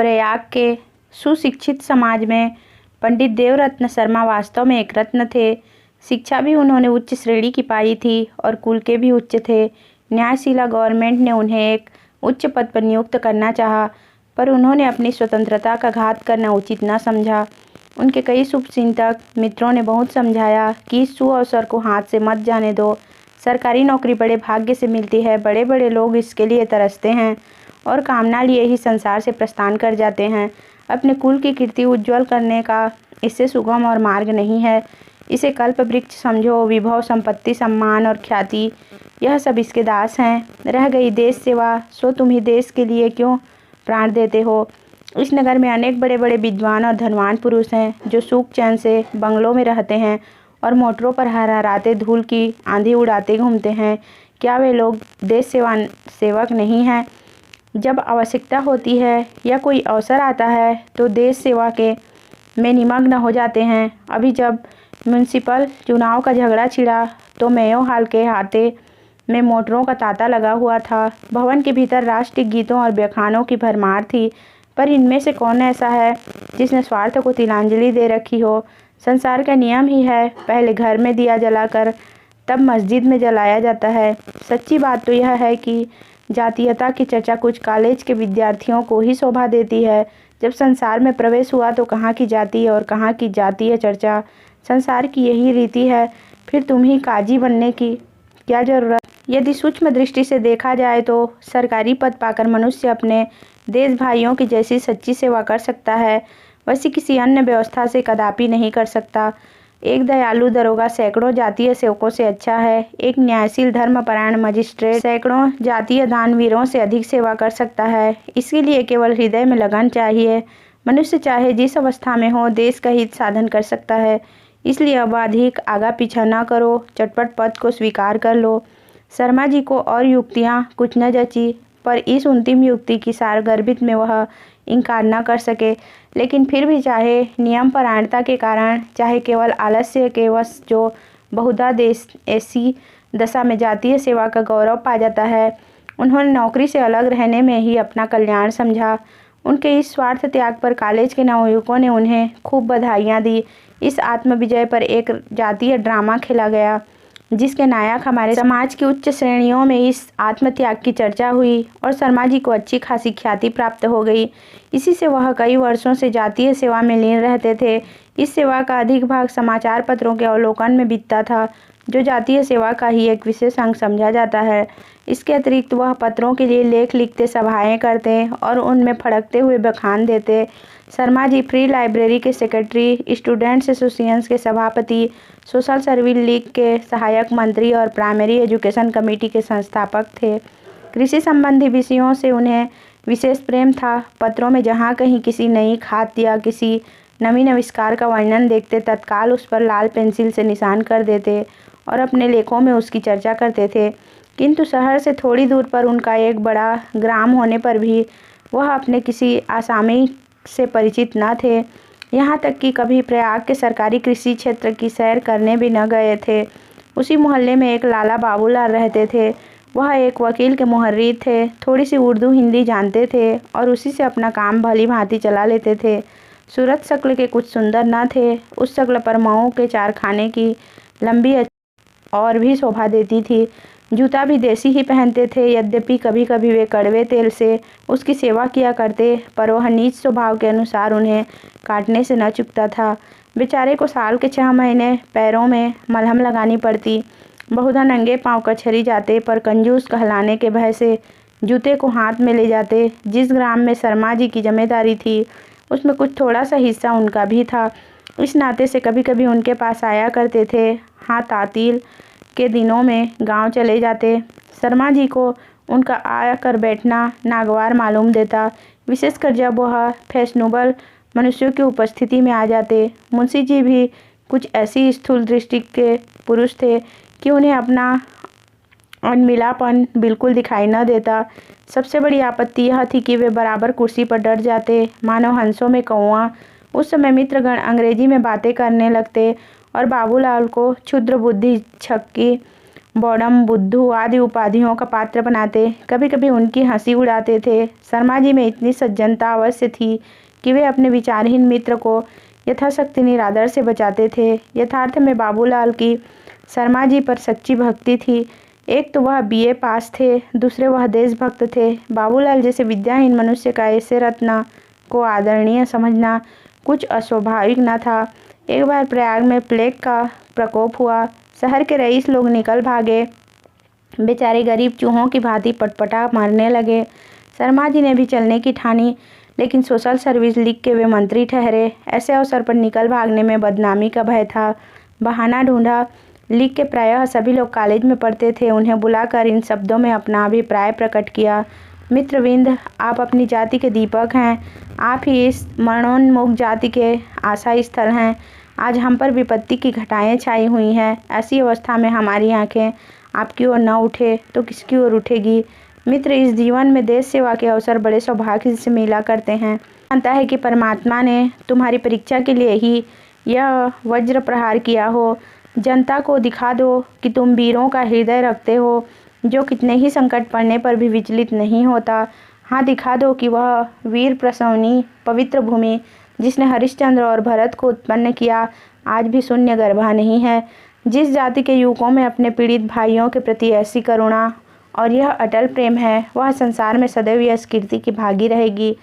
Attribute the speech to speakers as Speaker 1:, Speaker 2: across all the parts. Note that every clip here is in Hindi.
Speaker 1: प्रयाग के सुशिक्षित समाज में पंडित देवरत्न शर्मा वास्तव में एक रत्न थे। शिक्षा भी उन्होंने उच्च श्रेणी की पाई थी और कुल के भी उच्च थे। न्यायशिला गवर्नमेंट ने उन्हें एक उच्च पद पर नियुक्त करना चाहा, पर उन्होंने अपनी स्वतंत्रता का घात करना उचित न समझा। उनके कई शुभचिंतक मित्रों ने बहुत समझाया कि इस सुअवसर को हाथ से मत जाने दो। सरकारी नौकरी बड़े भाग्य से मिलती है, बड़े बड़े लोग इसके लिए तरसते हैं और कामना लिए ही संसार से प्रस्थान कर जाते हैं। अपने कुल की कीर्ति उज्ज्वल करने का इससे सुगम और मार्ग नहीं है। इसे कल्प वृक्ष समझो। विभव, संपत्ति, सम्मान और ख्याति, यह सब इसके दास हैं। रह गई देश सेवा, सो तुम ही देश के लिए क्यों प्राण देते हो। इस नगर में अनेक बड़े बड़े विद्वान और धनवान पुरुष हैं जो सुख चैन से बंगलों में रहते हैं और मोटरों पर हरहराते धूल की आंधी उड़ाते घूमते हैं। क्या वे लोग देश सेवक नहीं हैं? जब आवश्यकता होती है या कोई अवसर आता है तो देश सेवा के में निमग्न हो जाते हैं। अभी जब म्यूनिसिपल चुनाव का झगड़ा छिड़ा तो मेयो हाल के हाथे में मोटरों का तांता लगा हुआ था। भवन के भीतर राष्ट्रीय गीतों और व्याख्यानों की भरमार थी, पर इनमें से कौन ऐसा है जिसने स्वार्थ को तिलांजलि दे रखी हो। संसार का नियम ही है, पहले घर में दिया जलाकर तब मस्जिद में जलाया जाता है। सच्ची बात तो यह है कि जातीयता की चर्चा कुछ कॉलेज के विद्यार्थियों को ही शोभा देती है। जब संसार में प्रवेश हुआ तो कहाँ की जाति और कहाँ की जातीय चर्चा। संसार की यही रीति है, फिर तुम ही काजी बनने की क्या जरूरत। यदि सूक्ष्म दृष्टि से देखा जाए तो सरकारी पद पाकर मनुष्य अपने देश भाइयों की जैसी सच्ची सेवा कर सकता है, वैसी किसी अन्य व्यवस्था से कदापि नहीं कर सकता। एक दयालु दरोगा सैकड़ों जातीय सेवकों से अच्छा है। एक न्यायशील धर्मपरायण मजिस्ट्रेट सैकड़ों जातीय दानवीरों से अधिक सेवा कर सकता है। इसके लिए केवल हृदय में लगन चाहिए। मनुष्य चाहे जिस अवस्था में हो, देश का हित साधन कर सकता है। इसलिए अब अधिक आगा पीछा न करो, चटपट पद को स्वीकार कर लो। शर्मा जी को और युक्तियाँ कुछ न जची, पर इस अंतिम युक्ति की सारगर्भित में वह इनकार न कर सके। लेकिन फिर भी चाहे नियम परायणता के कारण, चाहे केवल आलस्य के वश, जो बहुधा देश ऐसी दशा में जातीय सेवा का गौरव पा जाता है, उन्होंने नौकरी से अलग रहने में ही अपना कल्याण समझा। उनके इस स्वार्थ त्याग पर कॉलेज के नवयुवकों ने उन्हें खूब बधाइयाँ दी। इस आत्मविजय पर एक जातीय ड्रामा खेला गया जिसके नायक हमारे समाज की उच्च श्रेणियों में इस आत्मत्याग की चर्चा हुई और शर्मा जी को अच्छी खासी ख्याति प्राप्त हो गई। इसी से वह कई वर्षों से जातीय सेवा में लीन रहते थे। इस सेवा का अधिक भाग समाचार पत्रों के अवलोकन में बीतता था, जो जातीय सेवा का ही एक विशेष अंग समझा जाता है। इसके अतिरिक्त वह पत्रों के लिए लेख लिखते, सभाएं करते और उनमें फड़कते हुए बखान देते। शर्मा जी फ्री लाइब्रेरी के सेक्रेटरी, स्टूडेंट्स एसोसिएशन के सभापति, सोशल सर्विस लीग के सहायक मंत्री और प्राइमरी एजुकेशन कमेटी के संस्थापक थे। कृषि संबंधी विषयों से उन्हें विशेष प्रेम था। पत्रों में जहाँ कहीं किसी नई खाद या किसी नवीन आविष्कार का वर्णन देखते, तत्काल उस पर लाल पेंसिल से निशान कर देते और अपने लेखों में उसकी चर्चा करते थे। किंतु शहर से थोड़ी दूर पर उनका एक बड़ा ग्राम होने पर भी वह अपने किसी आसामी से परिचित न थे। यहाँ तक कि कभी प्रयाग के सरकारी कृषि क्षेत्र की सैर करने भी न गए थे। उसी मोहल्ले में एक लाला बाबूलाल रहते थे। वह एक वकील के मुहर्रिर थे, थोड़ी सी उर्दू हिंदी जानते थे और उसी से अपना काम भली भांति चला लेते थे। सूरत शक्ल के कुछ सुंदर न थे। उस शक्ल पर मऊ के चारखाने की लंबी और भी शोभा देती थी। जूता भी देसी ही पहनते थे, यद्यपि कभी कभी वे कड़वे तेल से उसकी सेवा किया करते, पर वह नीच स्वभाव के अनुसार उन्हें काटने से न चूकता था। बेचारे को साल के 6 महीने पैरों में मलहम लगानी पड़ती। बहुधा नंगे पांव कचहरी जाते, पर कंजूस कहलाने के भय से जूते को हाथ में ले जाते। जिस ग्राम में शर्मा जी की जमींदारी थी, उसमें कुछ थोड़ा सा हिस्सा उनका भी था। इस नाते से कभी कभी उनके पास आया करते थे। हाँ, तातील के दिनों में गांव चले जाते। शर्मा जी को उनका आकर बैठना नागवार मालूम देता, विशेषकर जब वह फैशनेबल मनुष्यों की उपस्थिति में आ जाते। मुंशी जी भी कुछ ऐसी स्थूल दृष्टि के पुरुष थे कि उन्हें अपना अनमिलापन बिल्कुल दिखाई न देता। सबसे बड़ी आपत्ति यह थी कि वे बराबर कुर्सी पर डट जाते, मानो हंसों में कौआ। उस समय मित्रगण अंग्रेजी में बातें करने लगते और बाबूलाल को क्षुद्र बुद्धि छक्की बॉडम, बुद्धू आदि उपाधियों का पात्र बनाते, कभी कभी उनकी हंसी उड़ाते थे। शर्मा जी में इतनी सज्जनता अवश्य थी कि वे अपने विचारहीन मित्र को यथाशक्ति निरादर से बचाते थे। यथार्थ में बाबूलाल की शर्मा जी पर सच्ची भक्ति थी। एक तो वह बीए पास थे, दूसरे वह देशभक्त थे। बाबूलाल जैसे विद्याहीन मनुष्य का ऐसे रत्न को आदरणीय समझना कुछ अस्वाभाविक न था। एक बार प्रयाग में प्लेग का प्रकोप हुआ। शहर के रईस लोग निकल भागे। बेचारे गरीब चूहों की भांति पटपटा मरने लगे। शर्मा जी ने भी चलने की ठानी, लेकिन सोशल सर्विस लीग के वे मंत्री ठहरे। ऐसे अवसर पर निकल भागने में बदनामी का भय था। बहाना ढूंढा। लीग के प्रायः सभी लोग कॉलेज में पढ़ते थे। उन्हें बुलाकर इन शब्दों में अपना अभिप्राय प्रकट किया। मित्रविंद, आप अपनी जाति के दीपक हैं। आप ही इस मरणोन्मुख जाति के आशा स्थल हैं। आज हम पर विपत्ति की घटाएं छाई हुई हैं। ऐसी अवस्था में हमारी आंखें आपकी ओर न उठे तो किसकी ओर उठेगी। मित्र, इस जीवन में देश सेवा के अवसर बड़े सौभाग्य से मिला करते हैं। जानता है कि परमात्मा ने तुम्हारी परीक्षा के लिए ही यह वज्र प्रहार किया हो। जनता को दिखा दो कि तुम वीरों का हृदय रखते हो, जो कितने ही संकट पड़ने पर भी विचलित नहीं होता। हाँ, दिखा दो कि वह वीर प्रसवनी पवित्र भूमि जिसने हरिश्चंद्र और भरत को उत्पन्न किया, आज भी शून्य गर्भा नहीं है। जिस जाति के युवकों में अपने पीड़ित भाइयों के प्रति ऐसी करुणा और यह अटल प्रेम है, वह संसार में सदैव यश कीर्ति की भागी रहेगी।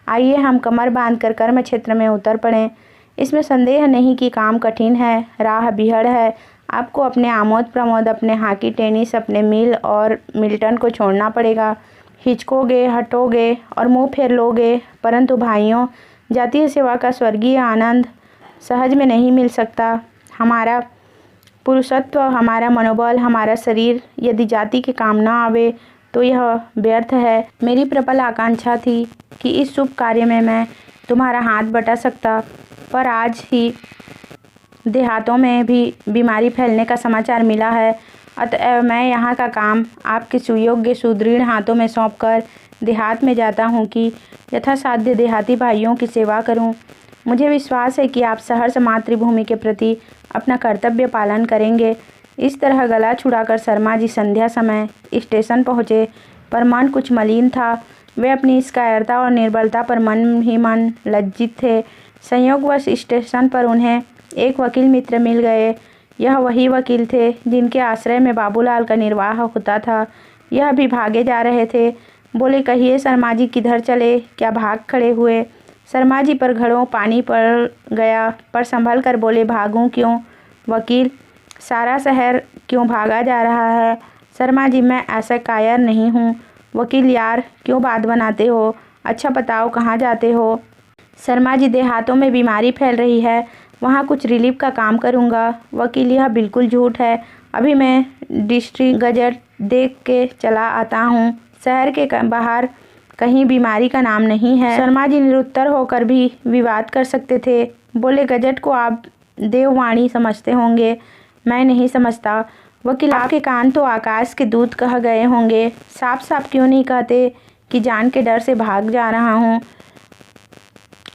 Speaker 1: आइए हम कमर बांधकर कर्म क्षेत्र में उतर पड़ें। इसमें संदेह नहीं कि काम कठिन है, राह बिहड़ है। आपको अपने आमोद प्रमोद, अपने हॉकी टेनिस, अपने मिल और मिल्टन को छोड़ना पड़ेगा। हिचकोगे, हटोगे और मुंह फेर लोगे, परंतु भाइयों, जातीय सेवा का स्वर्गीय आनंद सहज में नहीं मिल सकता। हमारा पुरुषत्व, हमारा मनोबल, हमारा शरीर यदि जाति के काम न आवे तो यह व्यर्थ है। मेरी प्रबल आकांक्षा थी कि इस शुभ कार्य में मैं तुम्हारा हाथ बटा सकता, पर आज ही देहातों में भी बीमारी फैलने का समाचार मिला है। अतएव मैं यहाँ का काम आपके सुयोग्य सुदृढ़ हाथों में सौंपकर देहात में जाता हूँ कि यथासाध्य देहाती भाइयों की सेवा करूँ। मुझे विश्वास है कि आप सहर्ष मातृभूमि के प्रति अपना कर्तव्य पालन करेंगे। इस तरह गला छुड़ाकर शर्मा जी संध्या समय स्टेशन पहुँचे, पर मन कुछ मलिन था। वे अपनी इस कायरता और निर्बलता पर मन ही मन लज्जित थे। संयोगवश स्टेशन पर उन्हें एक वकील मित्र मिल गए। यह वही वकील थे जिनके आश्रय में बाबूलाल का निर्वाह होता था। यह भी भागे जा रहे थे। बोले, कहिए शर्मा जी, किधर चले? क्या भाग खड़े हुए? शर्मा जी पर घड़ों पानी पड़ गया, पर संभल कर बोले, भागूं क्यों? वकील, सारा शहर क्यों भागा जा रहा है? शर्मा जी, मैं ऐसा कायर नहीं हूँ। वकील, यार क्यों बात बनाते हो? अच्छा बताओ, कहाँ जाते हो? शर्मा जी, देहातों में बीमारी फैल रही है, वहाँ कुछ रिलीफ का काम करूँगा। वकील, यह बिल्कुल झूठ है। अभी मैं डिस्ट्रिक्ट गजट देख के चला आता हूँ। शहर के बाहर कहीं बीमारी का नाम नहीं है। शर्मा जी निरुत्तर होकर भी विवाद कर सकते थे। बोले, गजट को आप देववाणी समझते होंगे, मैं नहीं समझता। वकील, आपके कान तो आकाश के दूत कह गए होंगे। साफ साफ क्यों नहीं कहते कि जान के डर से भाग जा रहा हूँ?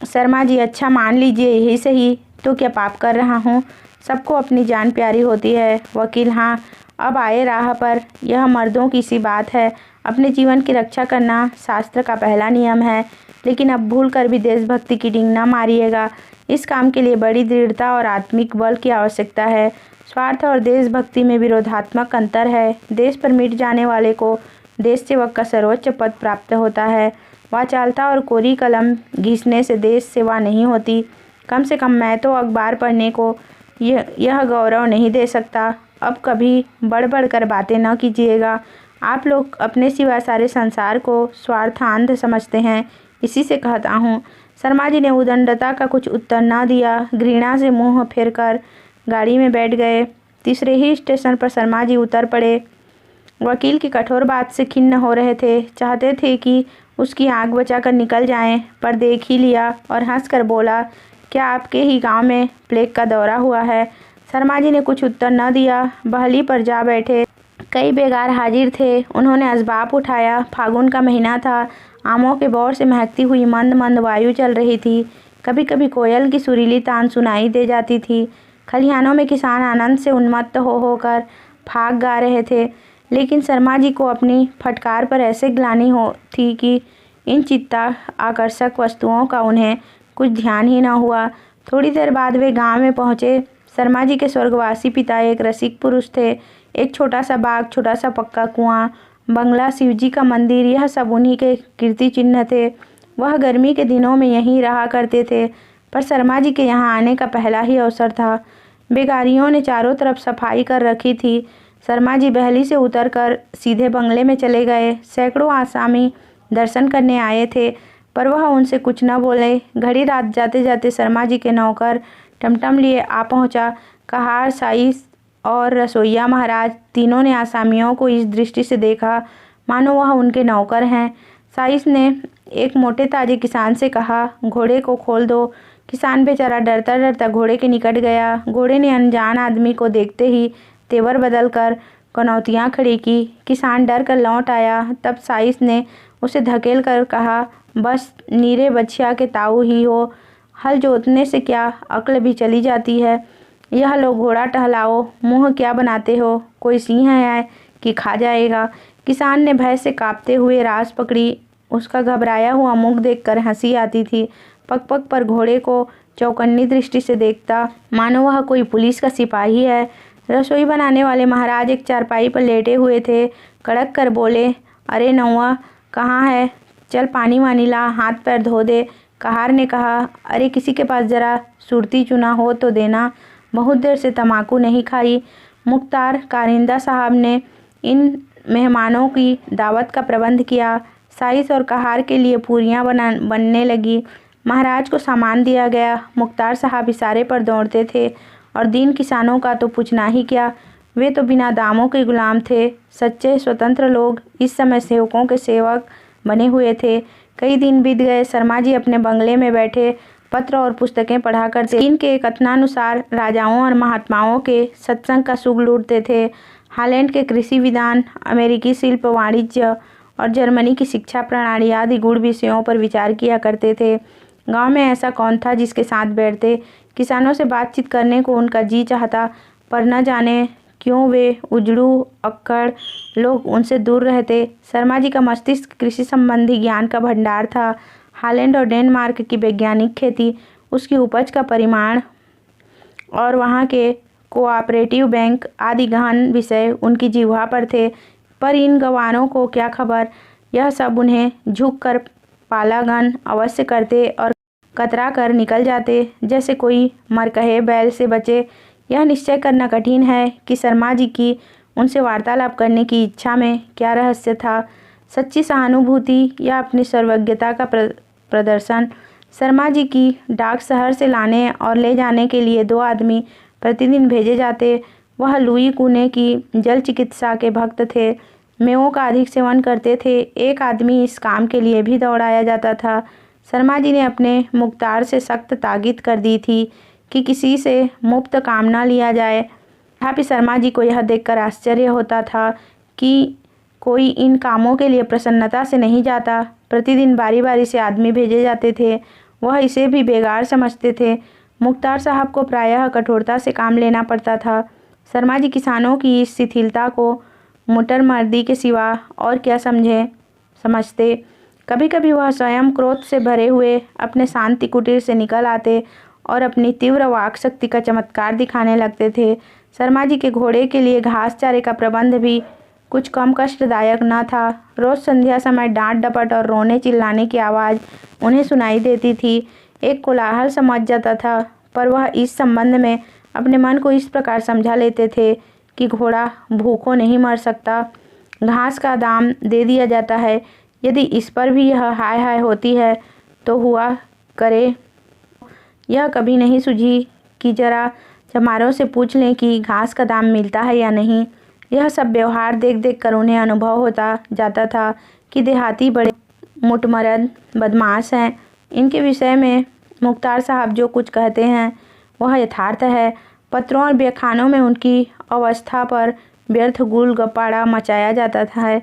Speaker 1: शर्मा जी, अच्छा मान लीजिए यही सही, तो क्या पाप कर रहा हूँ? सबको अपनी जान प्यारी होती है। वकील, हाँ, अब आए राह पर। यह मर्दों की सी बात है। अपने जीवन की रक्षा करना शास्त्र का पहला नियम है, लेकिन अब भूल कर भी देशभक्ति की डींग न मारिएगा। इस काम के लिए बड़ी दृढ़ता और आत्मिक बल की आवश्यकता है। स्वार्थ और देशभक्ति में विरोधात्मक अंतर है। देश पर मिट जाने वाले को देश सेवक का सर्वोच्च पद प्राप्त होता है। वाचालता और कोरी कलम घिसने से देश सेवा नहीं होती। कम से कम मैं तो अखबार पढ़ने को यह गौरव नहीं दे सकता। अब कभी बढ़ बढ़ कर बातें न कीजिएगा। आप लोग अपने सिवा सारे संसार को स्वार्थांध समझते हैं, इसी से कहता हूँ। शर्मा जी ने उदंडता का कुछ उत्तर न दिया। घृणा से मुँह फेर कर गाड़ी में बैठ गए। तीसरे ही स्टेशन पर शर्मा जी उतर पड़े। वकील की कठोर बात से खिन्न हो रहे थे। चाहते थे कि उसकी आँख बचाकर निकल जाएं, पर देख ही लिया और हंसकर बोला, क्या आपके ही गांव में प्लेग का दौरा हुआ है? शर्मा जी ने कुछ उत्तर न दिया। बहली पर जा बैठे। कई बेगार हाजिर थे। उन्होंने असबाब उठाया। फागुन का महीना था। आमों के बौर से महकती हुई मंद मंद वायु चल रही थी। कभी कभी कोयल की सुरीली तान सुनाई दे जाती थी। खलिहानों में किसान आनंद से उन्मत्त होकर फाग गा रहे थे, लेकिन शर्मा जी को अपनी फटकार पर ऐसे ग्लानि हो थी कि इन चित्ता आकर्षक वस्तुओं का उन्हें कुछ ध्यान ही न हुआ। थोड़ी देर बाद वे गांव में पहुंचे। शर्मा जी के स्वर्गवासी पिता एक रसिक पुरुष थे। एक छोटा सा बाग, छोटा सा पक्का कुआं, बंगला, शिवजी का मंदिर, यह सब उन्हीं के कीर्ति चिन्ह थे। वह गर्मी के दिनों में यहीं रहा करते थे, पर शर्मा जी के यहाँ आने का पहला ही अवसर था। बेगारियों ने चारों तरफ सफाई कर रखी थी। शर्मा जी बहली से उतरकर सीधे बंगले में चले गए। सैकड़ों आसामी दर्शन करने आए थे, पर वह उनसे कुछ न बोले। घड़ी रात जाते जाते शर्मा जी के नौकर टमटम लिए आ पहुंचा। कहार, साइस और रसोइया महाराज तीनों ने आसामियों को इस दृष्टि से देखा मानो वह उनके नौकर हैं। साइस ने एक मोटे ताजे किसान से कहा, घोड़े को खोल दो। किसान बेचारा डरता डरता घोड़े के निकट गया। घोड़े ने अनजान आदमी को देखते ही तेवर बदलकर कनौतियाँ खड़ी की। किसान डर कर लौट आया। तब साइस ने उसे धकेल कर कहा, बस नीरे बछिया के ताऊ ही हो, हल जोतने से क्या अक्ल भी चली जाती है। यह लो घोड़ा टहलाओ, मुँह क्या बनाते हो, कोई सिंह है कि खा जाएगा। किसान ने भय से कांपते हुए रास पकड़ी। उसका घबराया हुआ मुख देखकर हंसी आती थी। पग पग पर घोड़े को चौकन्नी दृष्टि से देखता मानो वह कोई पुलिस का सिपाही है। रसोई बनाने वाले महाराज एक चारपाई पर लेटे हुए थे। कड़क कर बोले, अरे नौआ कहाँ है, चल पानी वानी ला, हाथ पैर धो दे। कहार ने कहा, अरे किसी के पास जरा सुरती चुना हो तो देना, बहुत देर से तम्बाकू नहीं खाई। मुख्तार कारिंदा साहब ने इन मेहमानों की दावत का प्रबंध किया। साइस और कहार के लिए पूरियां बनने लगी। महाराज को सामान दिया गया। मुख्तार साहब इशारे पर दौड़ते थे और दीन किसानों का तो पूछना ही क्या, वे तो बिना दामों के गुलाम थे। सच्चे स्वतंत्र लोग इस समय सेवकों के सेवक बने हुए थे। कई दिन बीत गए। शर्मा जी अपने बंगले में बैठे पत्र और पुस्तकें पढ़ा करते। इनके कथनानुसार राजाओं और महात्माओं के सत्संग का सुख लूटते थे। हालैंड के कृषि विधान, अमेरिकी शिल्प वाणिज्य और जर्मनी की शिक्षा प्रणाली आदि गूढ़ विषयों पर विचार किया करते थे। गांव में ऐसा कौन था जिसके साथ बैठते। किसानों से बातचीत करने को उनका जी चाहता, पर न जाने क्यों वे उजड़ू अक्कड़ लोग उनसे दूर रहते। शर्मा जी का मस्तिष्क कृषि संबंधी ज्ञान का भंडार था। हालैंड और डेनमार्क की वैज्ञानिक खेती, उसकी उपज का परिमाण और वहाँ के कोऑपरेटिव बैंक आदि गहन विषय उनकी जिह्वा पर थे। पर इन गंवारों को क्या खबर, यह सब उन्हें झुक कर पालागन अवश्य करते और कतरा कर निकल जाते, जैसे कोई मरकहे बैल से बचे। यह निश्चय करना कठिन है कि शर्मा जी की उनसे वार्तालाप करने की इच्छा में क्या रहस्य था, सच्ची सहानुभूति या अपनी सर्वज्ञता का प्रदर्शन। शर्मा जी की डाक शहर से लाने और ले जाने के लिए 2 आदमी प्रतिदिन भेजे जाते। वह लुई कुने की जल चिकित्सा के भक्त थे, मेवों का अधिक सेवन करते थे। एक आदमी इस काम के लिए भी दौड़ाया जाता था। शर्मा जी ने अपने मुख्तार से सख्त ताकीद कर दी थी कि किसी से मुफ्त काम न लिया जाए। तथापि शर्मा जी को यह देखकर आश्चर्य होता था कि कोई इन कामों के लिए प्रसन्नता से नहीं जाता। प्रतिदिन बारी बारी से आदमी भेजे जाते थे। वह इसे भी बेगार समझते थे। मुख्तार साहब को प्रायः कठोरता से काम लेना पड़ता था। शर्मा जी किसानों की इस शिथिलता को मुटर मर्दी के सिवा और क्या समझते। कभी कभी वह स्वयं क्रोध से भरे हुए अपने शांति कुटीर से निकल आते और अपनी तीव्र वाक शक्ति का चमत्कार दिखाने लगते थे। शर्मा जी के घोड़े के लिए घास चारे का प्रबंध भी कुछ कम कष्टदायक न था। रोज संध्या समय डांट डपट और रोने चिल्लाने की आवाज़ उन्हें सुनाई देती थी। एक कोलाहल समझ जाता था, पर वह इस संबंध में अपने मन को इस प्रकार समझा लेते थे कि घोड़ा भूखों नहीं मर सकता, घास का दाम दे दिया जाता है। यदि इस पर भी यह हाय हाय होती है तो हुआ करे। यह कभी नहीं सूझी कि जरा चमारों से पूछ लें कि घास का दाम मिलता है या नहीं। यह सब व्यवहार देख देख कर उन्हें अनुभव होता जाता था कि देहाती बड़े मुटमरद बदमाश हैं। इनके विषय में मुख्तार साहब जो कुछ कहते हैं वह यथार्थ है। पत्रों और व्याख्यानों में उनकी अवस्था पर व्यर्थ गुल गप्पाड़ा मचाया जाता था।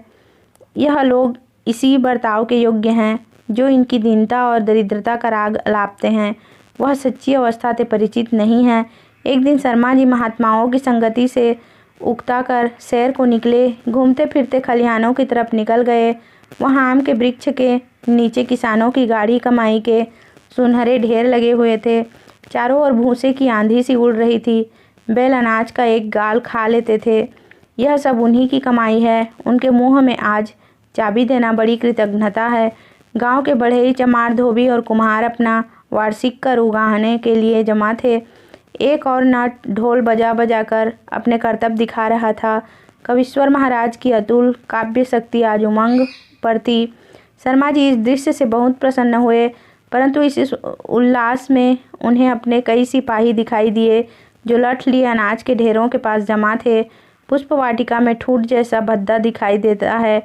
Speaker 1: यह लोग इसी बर्ताव के योग्य हैं जो इनकी दीनता और दरिद्रता का राग अलापते हैं। वह सच्ची अवस्था से परिचित नहीं है। एक दिन शर्मा जी महात्माओं की संगति से उकता कर शहर को निकले। घूमते फिरते खलिहानों की तरफ निकल गए। वहाँ आम के वृक्ष के नीचे किसानों की गाढ़ी कमाई के सुनहरे ढेर लगे हुए थे। चारों ओर भूसे की आंधी सी उड़ रही थी। बैल अनाज का एक गाल खा लेते थे। यह सब उन्हीं की कमाई है। उनके मुंह में आज चाबी देना बड़ी कृतज्ञता है। गांव के बढ़ई, चमार, धोबी और कुम्हार अपना वार्षिक कर उगाहने के लिए जमा थे। एक और नट ढोल बजा बजा कर अपने करतब दिखा रहा था। कवीश्वर महाराज की अतुल काव्य शक्ति आज उमंग पर थी। शर्मा जी इस दृश्य से बहुत प्रसन्न हुए, परंतु इस उल्लास में उन्हें अपने कई सिपाही दिखाई दिए जो लठ लिए अनाज के ढेरों के पास जमा थे। पुष्प वाटिका में ठूठ जैसा भद्दा दिखाई देता है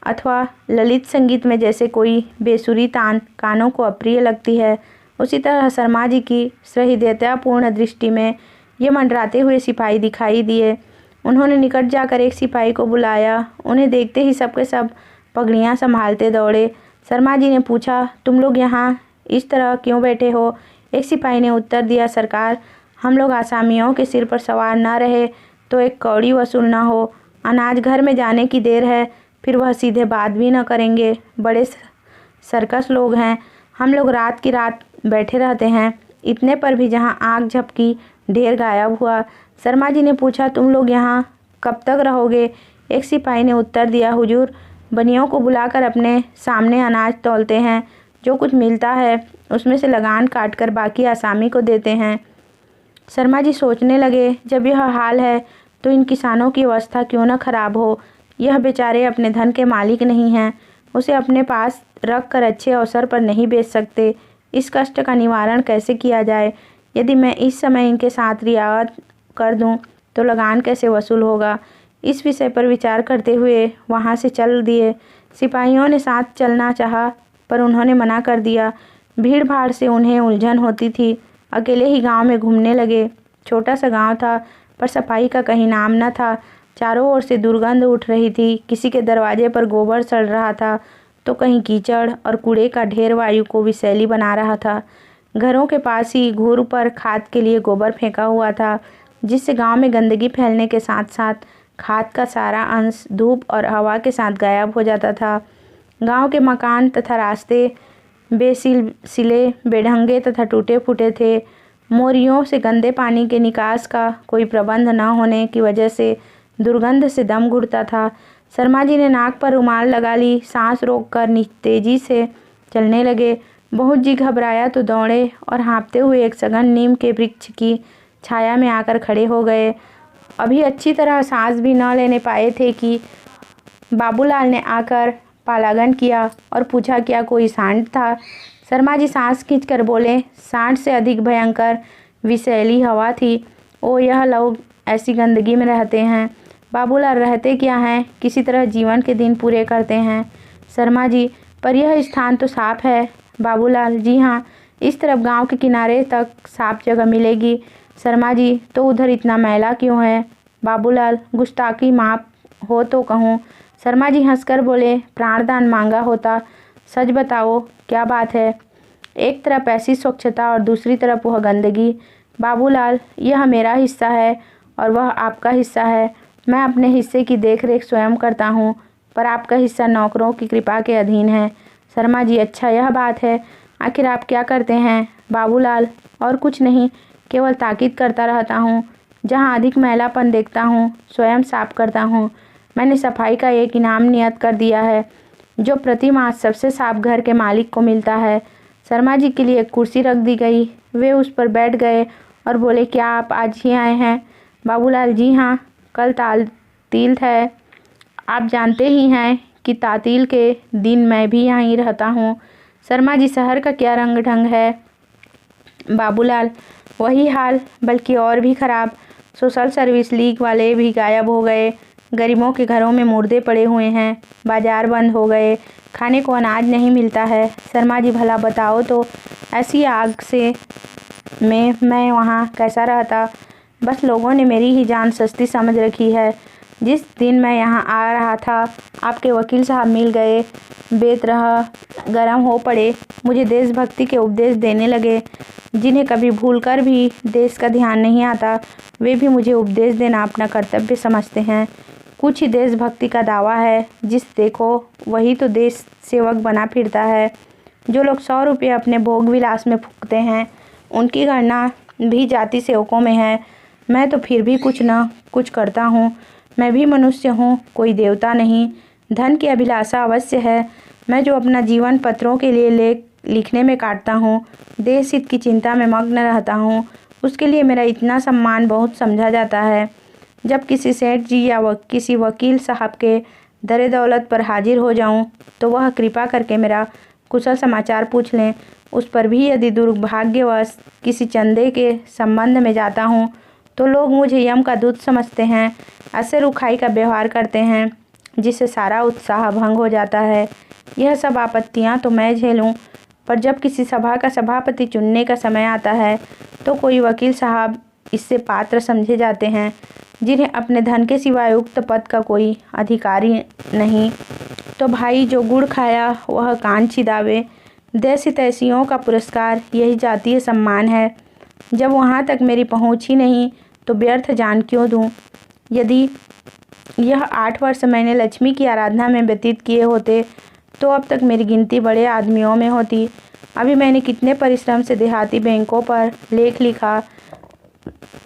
Speaker 1: अथवा ललित संगीत में जैसे कोई बेसुरी तान कानों को अप्रिय लगती है, उसी तरह शर्मा जी की सहृदयतापूर्ण दृष्टि में ये मंडराते हुए सिपाही दिखाई दिए। उन्होंने निकट जाकर एक सिपाही को बुलाया। उन्हें देखते ही सबके सब पगड़ियाँ संभालते दौड़े। शर्मा जी ने पूछा, तुम लोग यहाँ इस तरह क्यों बैठे हो? एक सिपाही ने उत्तर दिया, सरकार, हम लोग आसामियों के सिर पर सवार न रहे तो एक कौड़ी वसूल न हो। अनाज घर में जाने की देर है, फिर वह सीधे बात भी न करेंगे। बड़े सर्कस लोग हैं। हम लोग रात की रात बैठे रहते हैं। इतने पर भी जहाँ आग झपकी ढेर गायब हुआ। शर्मा जी ने पूछा, तुम लोग यहाँ कब तक रहोगे? एक सिपाही ने उत्तर दिया, हुजूर, बनियों को बुलाकर अपने सामने अनाज तौलते हैं। जो कुछ मिलता है उसमें से लगान काटकर बाकी आसामी को देते हैं। शर्मा जी सोचने लगे, जब यह हाल है तो इन किसानों की अवस्था क्यों न खराब हो। यह बेचारे अपने धन के मालिक नहीं हैं। उसे अपने पास रख कर अच्छे अवसर पर नहीं बेच सकते। इस कष्ट का निवारण कैसे किया जाए? यदि मैं इस समय इनके साथ रियायत कर दूं तो लगान कैसे वसूल होगा? इस विषय पर विचार करते हुए वहां से चल दिए। सिपाहियों ने साथ चलना चाहा पर उन्होंने मना कर दिया। भीड़ भाड़ से उन्हें उलझन होती थी। अकेले ही गांव में घूमने लगे। छोटा सा गांव था पर सफाई का कहीं नाम न था। चारों ओर से दुर्गंध उठ रही थी। किसी के दरवाजे पर गोबर सड़ रहा था तो कहीं कीचड़ और कूड़े का ढेर वायु को विषैली बना रहा था। घरों के पास ही घूर पर खाद के लिए गोबर फेंका हुआ था, जिससे गांव में गंदगी फैलने के साथ साथ खाद का सारा अंश धूप और हवा के साथ गायब हो जाता था। गांव के मकान तथा रास्ते बेसिले, बेढंगे तथा टूटे फूटे थे। मोरियों से गंदे पानी के निकास का कोई प्रबंध न होने की वजह से दुर्गंध से दम घुटता था। शर्मा जी ने नाक पर रुमाल लगा ली। सांस रोककर तेजी से चलने लगे। बहुत जी घबराया तो दौड़े और हाँफते हुए एक सघन नीम के वृक्ष की छाया में आकर खड़े हो गए। अभी अच्छी तरह सांस भी न लेने पाए थे कि बाबूलाल ने आकर पालागन किया और पूछा, क्या कोई सांड था? शर्मा जी सांस खींचकर बोले, सांड से अधिक भयंकर विषैली हवा थी। ओ, यह लोग ऐसी गंदगी में रहते हैं। बाबूलाल, रहते क्या हैं? किसी तरह जीवन के दिन पूरे करते हैं। शर्मा जी, पर यह स्थान तो साफ है। बाबूलाल, जी हाँ, इस तरफ गांव के किनारे तक साफ जगह मिलेगी। शर्मा जी, तो उधर इतना मैला क्यों है? बाबूलाल, गुस्ताखी माफ हो तो कहूँ। शर्मा जी हंसकर बोले, प्राणदान मांगा होता। सच बताओ, क्या बात है? एक तरफ ऐसी स्वच्छता और दूसरी तरफ वह गंदगी। बाबूलाल, यह मेरा हिस्सा है और वह आपका हिस्सा है। मैं अपने हिस्से की देखरेख स्वयं करता हूँ, पर आपका हिस्सा नौकरों की कृपा के अधीन है। शर्मा जी, अच्छा, यह बात है। आखिर आप क्या करते हैं? बाबूलाल, और कुछ नहीं, केवल ताकीद करता रहता हूँ। जहाँ अधिक मैलापन देखता हूँ स्वयं साफ करता हूँ। मैंने सफाई का एक इनाम नियत कर दिया है, जो प्रति मास सबसे साफ घर के मालिक को मिलता है। शर्मा जी के लिए एक कुर्सी रख दी गई। वे उस पर बैठ गए और बोले, क्या आप आज ही आए हैं? बाबूलाल, जी हाँ, कल तातील है। आप जानते ही हैं कि तातील के दिन मैं भी यहीं रहता हूँ। शर्मा जी, शहर का क्या रंग ढंग है? बाबूलाल, वही हाल, बल्कि और भी खराब। सोशल सर्विस लीग वाले भी गायब हो गए। गरीबों के घरों में मुर्दे पड़े हुए हैं। बाजार बंद हो गए। खाने को अनाज नहीं मिलता है। शर्मा जी, भला बताओ तो, ऐसी आग से मैं वहाँ कैसा रहता? बस लोगों ने मेरी ही जान सस्ती समझ रखी है। जिस दिन मैं यहाँ आ रहा था आपके वकील साहब मिल गए, बेतरह गरम हो पड़े, मुझे देशभक्ति के उपदेश देने लगे। जिन्हें कभी भूलकर भी देश का ध्यान नहीं आता, वे भी मुझे उपदेश देना अपना कर्तव्य समझते हैं। कुछ ही देशभक्ति का दावा है, जिस देखो वही तो देश सेवक बना फिरता है। जो लोग 100 रुपये अपने भोग विलास में फूकते हैं, उनकी गणना भी जाति सेवकों में है। मैं तो फिर भी कुछ न कुछ करता हूँ। मैं भी मनुष्य हूँ, कोई देवता नहीं। धन की अभिलाषा अवश्य है। मैं जो अपना जीवन पत्रों के लिए लेख लिखने में काटता हूँ, देश हित की चिंता में मग्न रहता हूँ, उसके लिए मेरा इतना सम्मान बहुत समझा जाता है। जब किसी सेठ जी या किसी वकील साहब के दरे दौलत पर हाजिर हो जाऊं, तो वह कृपा करके मेरा कुशल समाचार पूछ लें। उस पर भी यदि दुर्भाग्यवश किसी चंदे के संबंध में जाता हूं, तो लोग मुझे यम का दूत समझते हैं, ऐसे रुखाई का व्यवहार करते हैं जिससे सारा उत्साह भंग हो जाता है। यह सब आपत्तियां तो मैं झेलूं, पर जब किसी सभा का सभापति चुनने का समय आता है, तो कोई वकील साहब इससे पात्र समझे जाते हैं, जिन्हें अपने धन के सिवाय उक्त पद का कोई अधिकारी नहीं। तो भाई, जो गुड़ खाया वह कान छिदावे। देश हितैषियों का पुरस्कार यही जातीय सम्मान है। जब वहाँ तक मेरी पहुँच ही नहीं, तो व्यर्थ जान क्यों दूँ। यदि यह 8 वर्ष मैंने लक्ष्मी की आराधना में व्यतीत किए होते, तो अब तक मेरी गिनती बड़े आदमियों में होती। अभी मैंने कितने परिश्रम से देहाती बैंकों पर लेख लिखा,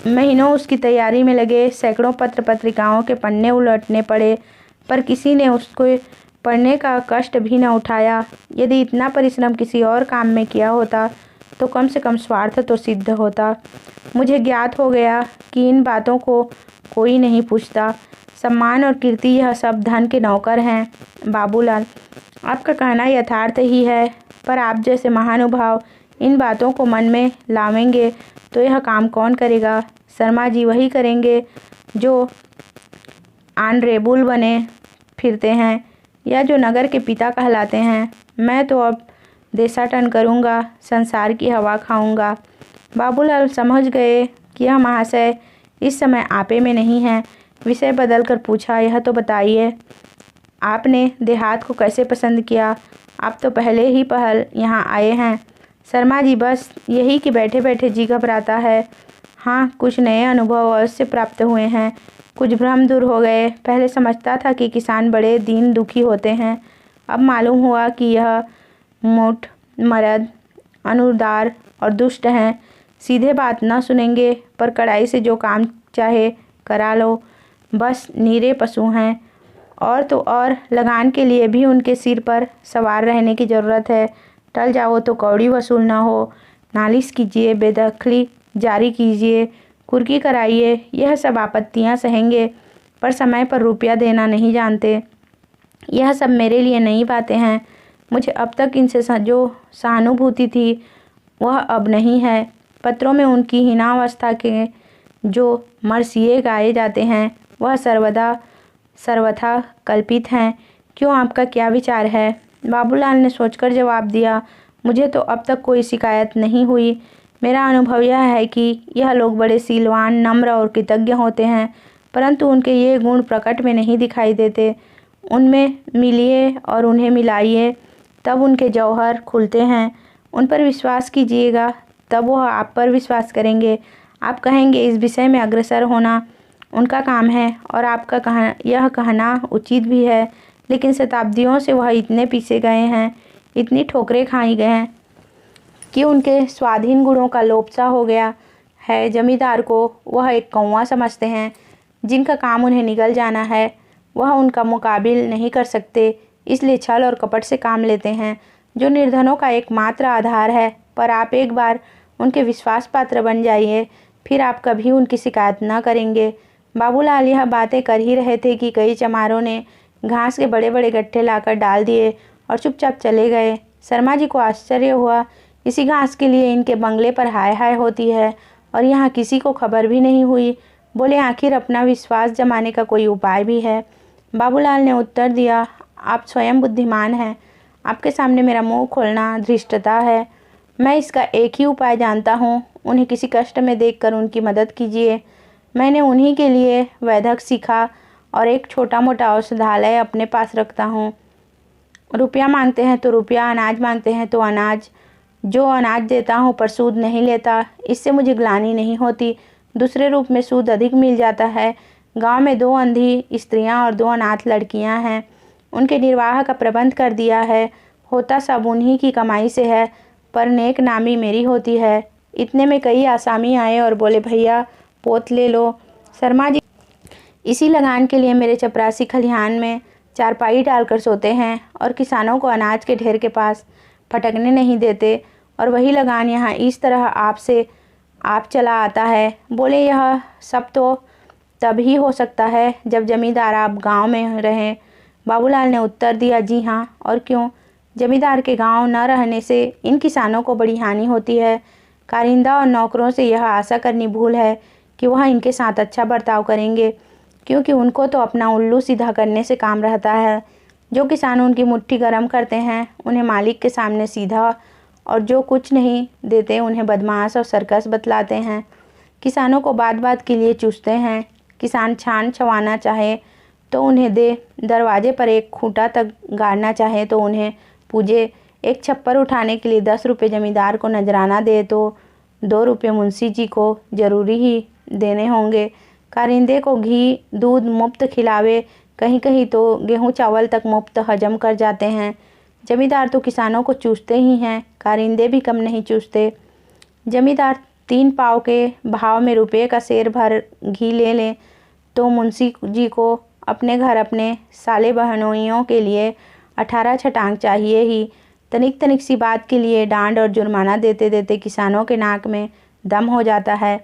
Speaker 1: महीनों उसकी तैयारी में लगे, सैकड़ों पत्र पत्रिकाओं के पन्ने उलटने पड़े, पर किसी ने उसको पढ़ने का कष्ट भी न उठाया। यदि इतना परिश्रम किसी और काम में किया होता, तो कम से कम स्वार्थ तो सिद्ध होता। मुझे ज्ञात हो गया कि इन बातों को कोई नहीं पूछता। सम्मान और कीर्ति यह सब धन के नौकर हैं। बाबूलाल, आपका कहना यथार्थ ही है, पर आप जैसे महानुभाव इन बातों को मन में लावेंगे तो यह काम कौन करेगा। शर्मा जी वही करेंगे जो ऑनरेबल बने फिरते हैं, या जो नगर के पिता कहलाते हैं। मैं तो अब देशाटन करूँगा, संसार की हवा खाऊँगा। बाबूलाल समझ गए कि यह महाशय इस समय आपे में नहीं है। विषय बदलकर पूछा, यह तो बताइए, आपने देहात को कैसे पसंद किया। आप तो पहले ही पहल यहाँ आए हैं। शर्मा जी, बस यही कि बैठे बैठे जी घबराता है। हाँ, कुछ नए अनुभव अवश्य प्राप्त हुए हैं, कुछ भ्रम दूर हो गए। पहले समझता था कि किसान बड़े दीन दुखी होते हैं, अब मालूम हुआ कि यह मूठ मर्द अनुदार और दुष्ट हैं। सीधे बात न सुनेंगे, पर कड़ाई से जो काम चाहे करा लो। बस नीरे पशु हैं, और तो और लगान के लिए भी उनके सिर पर सवार रहने की ज़रूरत है। टल जाओ तो कौड़ी वसूल न हो। नालिश कीजिए, बेदखली जारी कीजिए, कुर्की कराइए, यह सब आपत्तियां सहेंगे, पर समय पर रुपया देना नहीं जानते। यह सब मेरे लिए नई बातें हैं। मुझे अब तक इनसे जो सहानुभूति थी, वह अब नहीं है। पत्रों में उनकी हीनावस्था के जो मरसिए गाए जाते हैं, वह सर्वथा कल्पित हैं। क्यों, आपका क्या विचार है। बाबूलाल ने सोचकर जवाब दिया, मुझे तो अब तक कोई शिकायत नहीं हुई। मेरा अनुभव यह है कि यह लोग बड़े सीलवान, नम्र और कृतज्ञ होते हैं, परंतु उनके ये गुण प्रकट में नहीं दिखाई देते। उनमें मिलिए और उन्हें मिलाइए, तब उनके जौहर खुलते हैं। उन पर विश्वास कीजिएगा, तब वह आप पर विश्वास करेंगे। आप कहेंगे इस विषय में अग्रसर होना उनका काम है, और आपका यह कहना उचित भी है, लेकिन शताब्दियों से वह इतने पीछे गए हैं, इतनी ठोकरें खाई गए हैं कि उनके स्वाधीन गुणों का लोप सा हो गया है। जमींदार को वह एक कौवा समझते हैं, जिनका काम उन्हें निगल जाना है। वह उनका मुकाबिल नहीं कर सकते, इसलिए छल और कपट से काम लेते हैं, जो निर्धनों का एकमात्र आधार है। पर आप एक बार उनके विश्वास पात्र बन जाइए, फिर आप कभी उनकी शिकायत न करेंगे। बाबूलाल यह बातें कर ही रहे थे कि कई चमारों ने घास के बड़े बड़े गट्ठे लाकर डाल दिए और चुपचाप चले गए। शर्मा जी को आश्चर्य हुआ, इसी घास के लिए इनके बंगले पर हाय हाय होती है, और यहाँ किसी को खबर भी नहीं हुई। बोले, आखिर अपना विश्वास जमाने का कोई उपाय भी है। बाबूलाल ने उत्तर दिया, आप स्वयं बुद्धिमान हैं, आपके सामने मेरा मुंह खोलना धृष्टता है। मैं इसका एक ही उपाय जानता हूँ, उन्हें किसी कष्ट में देखकर उनकी मदद कीजिए। मैंने उन्हीं के लिए वैदक सीखा, और एक छोटा मोटा औषधालय अपने पास रखता हूँ। रुपया मांगते हैं तो रुपया, अनाज मांगते हैं तो अनाज। जो अनाज देता हूँ पर सूद नहीं लेता, इससे मुझे ग्लानि नहीं होती। दूसरे रूप में सूद अधिक मिल जाता है। गांव में 2 अंधी स्त्रियां और 2 अनाथ लड़कियां हैं। उनके निर्वाह का प्रबंध कर दिया है। होता सब उन्हीं की कमाई से है, पर नेक नामी मेरी होती है। इतने में कई आसामी आए और बोले, भैया पोत ले लो। शर्मा जी इसी लगान के लिए मेरे चपरासी खलिहान में चारपाई डालकर सोते हैं और किसानों को अनाज के ढेर के पास फटकने नहीं देते। और वही लगान यहाँ इस तरह आप चला आता है। बोले, यह सब तो तभी हो सकता है जब जमींदार आप गांव में रहें। बाबूलाल ने उत्तर दिया, जी हाँ, और क्यों। जमींदार के गांव न रहने से इन किसानों को बड़ी हानि होती है। कारिंदा और नौकरों से यह आशा करनी भूल है कि वह इनके साथ अच्छा बर्ताव करेंगे, क्योंकि उनको तो अपना उल्लू सीधा करने से काम रहता है। जो किसान उनकी मुट्ठी गर्म करते हैं उन्हें मालिक के सामने सीधा, और जो कुछ नहीं देते उन्हें बदमाश और सर्कस बतलाते हैं। किसानों को बात बात के लिए चूसते हैं। किसान छान छवाना चाहे तो उन्हें दे, दरवाजे पर एक खूंटा तक गाड़ना चाहे तो उन्हें पूजे। एक छप्पर उठाने के लिए 10 रुपये जमींदार को नजराना दे तो 2 रुपये मुंशी जी को जरूरी ही देने होंगे। कारिंदे को घी दूध मुफ्त खिलावे, कहीं कहीं तो गेहूं चावल तक मुफ्त हजम कर जाते हैं। जमींदार तो किसानों को चूसते ही हैं, कारिंदे भी कम नहीं चूसते। जमींदार 3 पाव के भाव में रुपये का सेर भर घी ले लें तो मुंशी जी को अपने घर अपने साले बहनोइयों के लिए 18 छटांग चाहिए ही। तनिक तनिक सी बात के लिए डांड और जुर्माना देते देते किसानों के नाक में दम हो जाता है।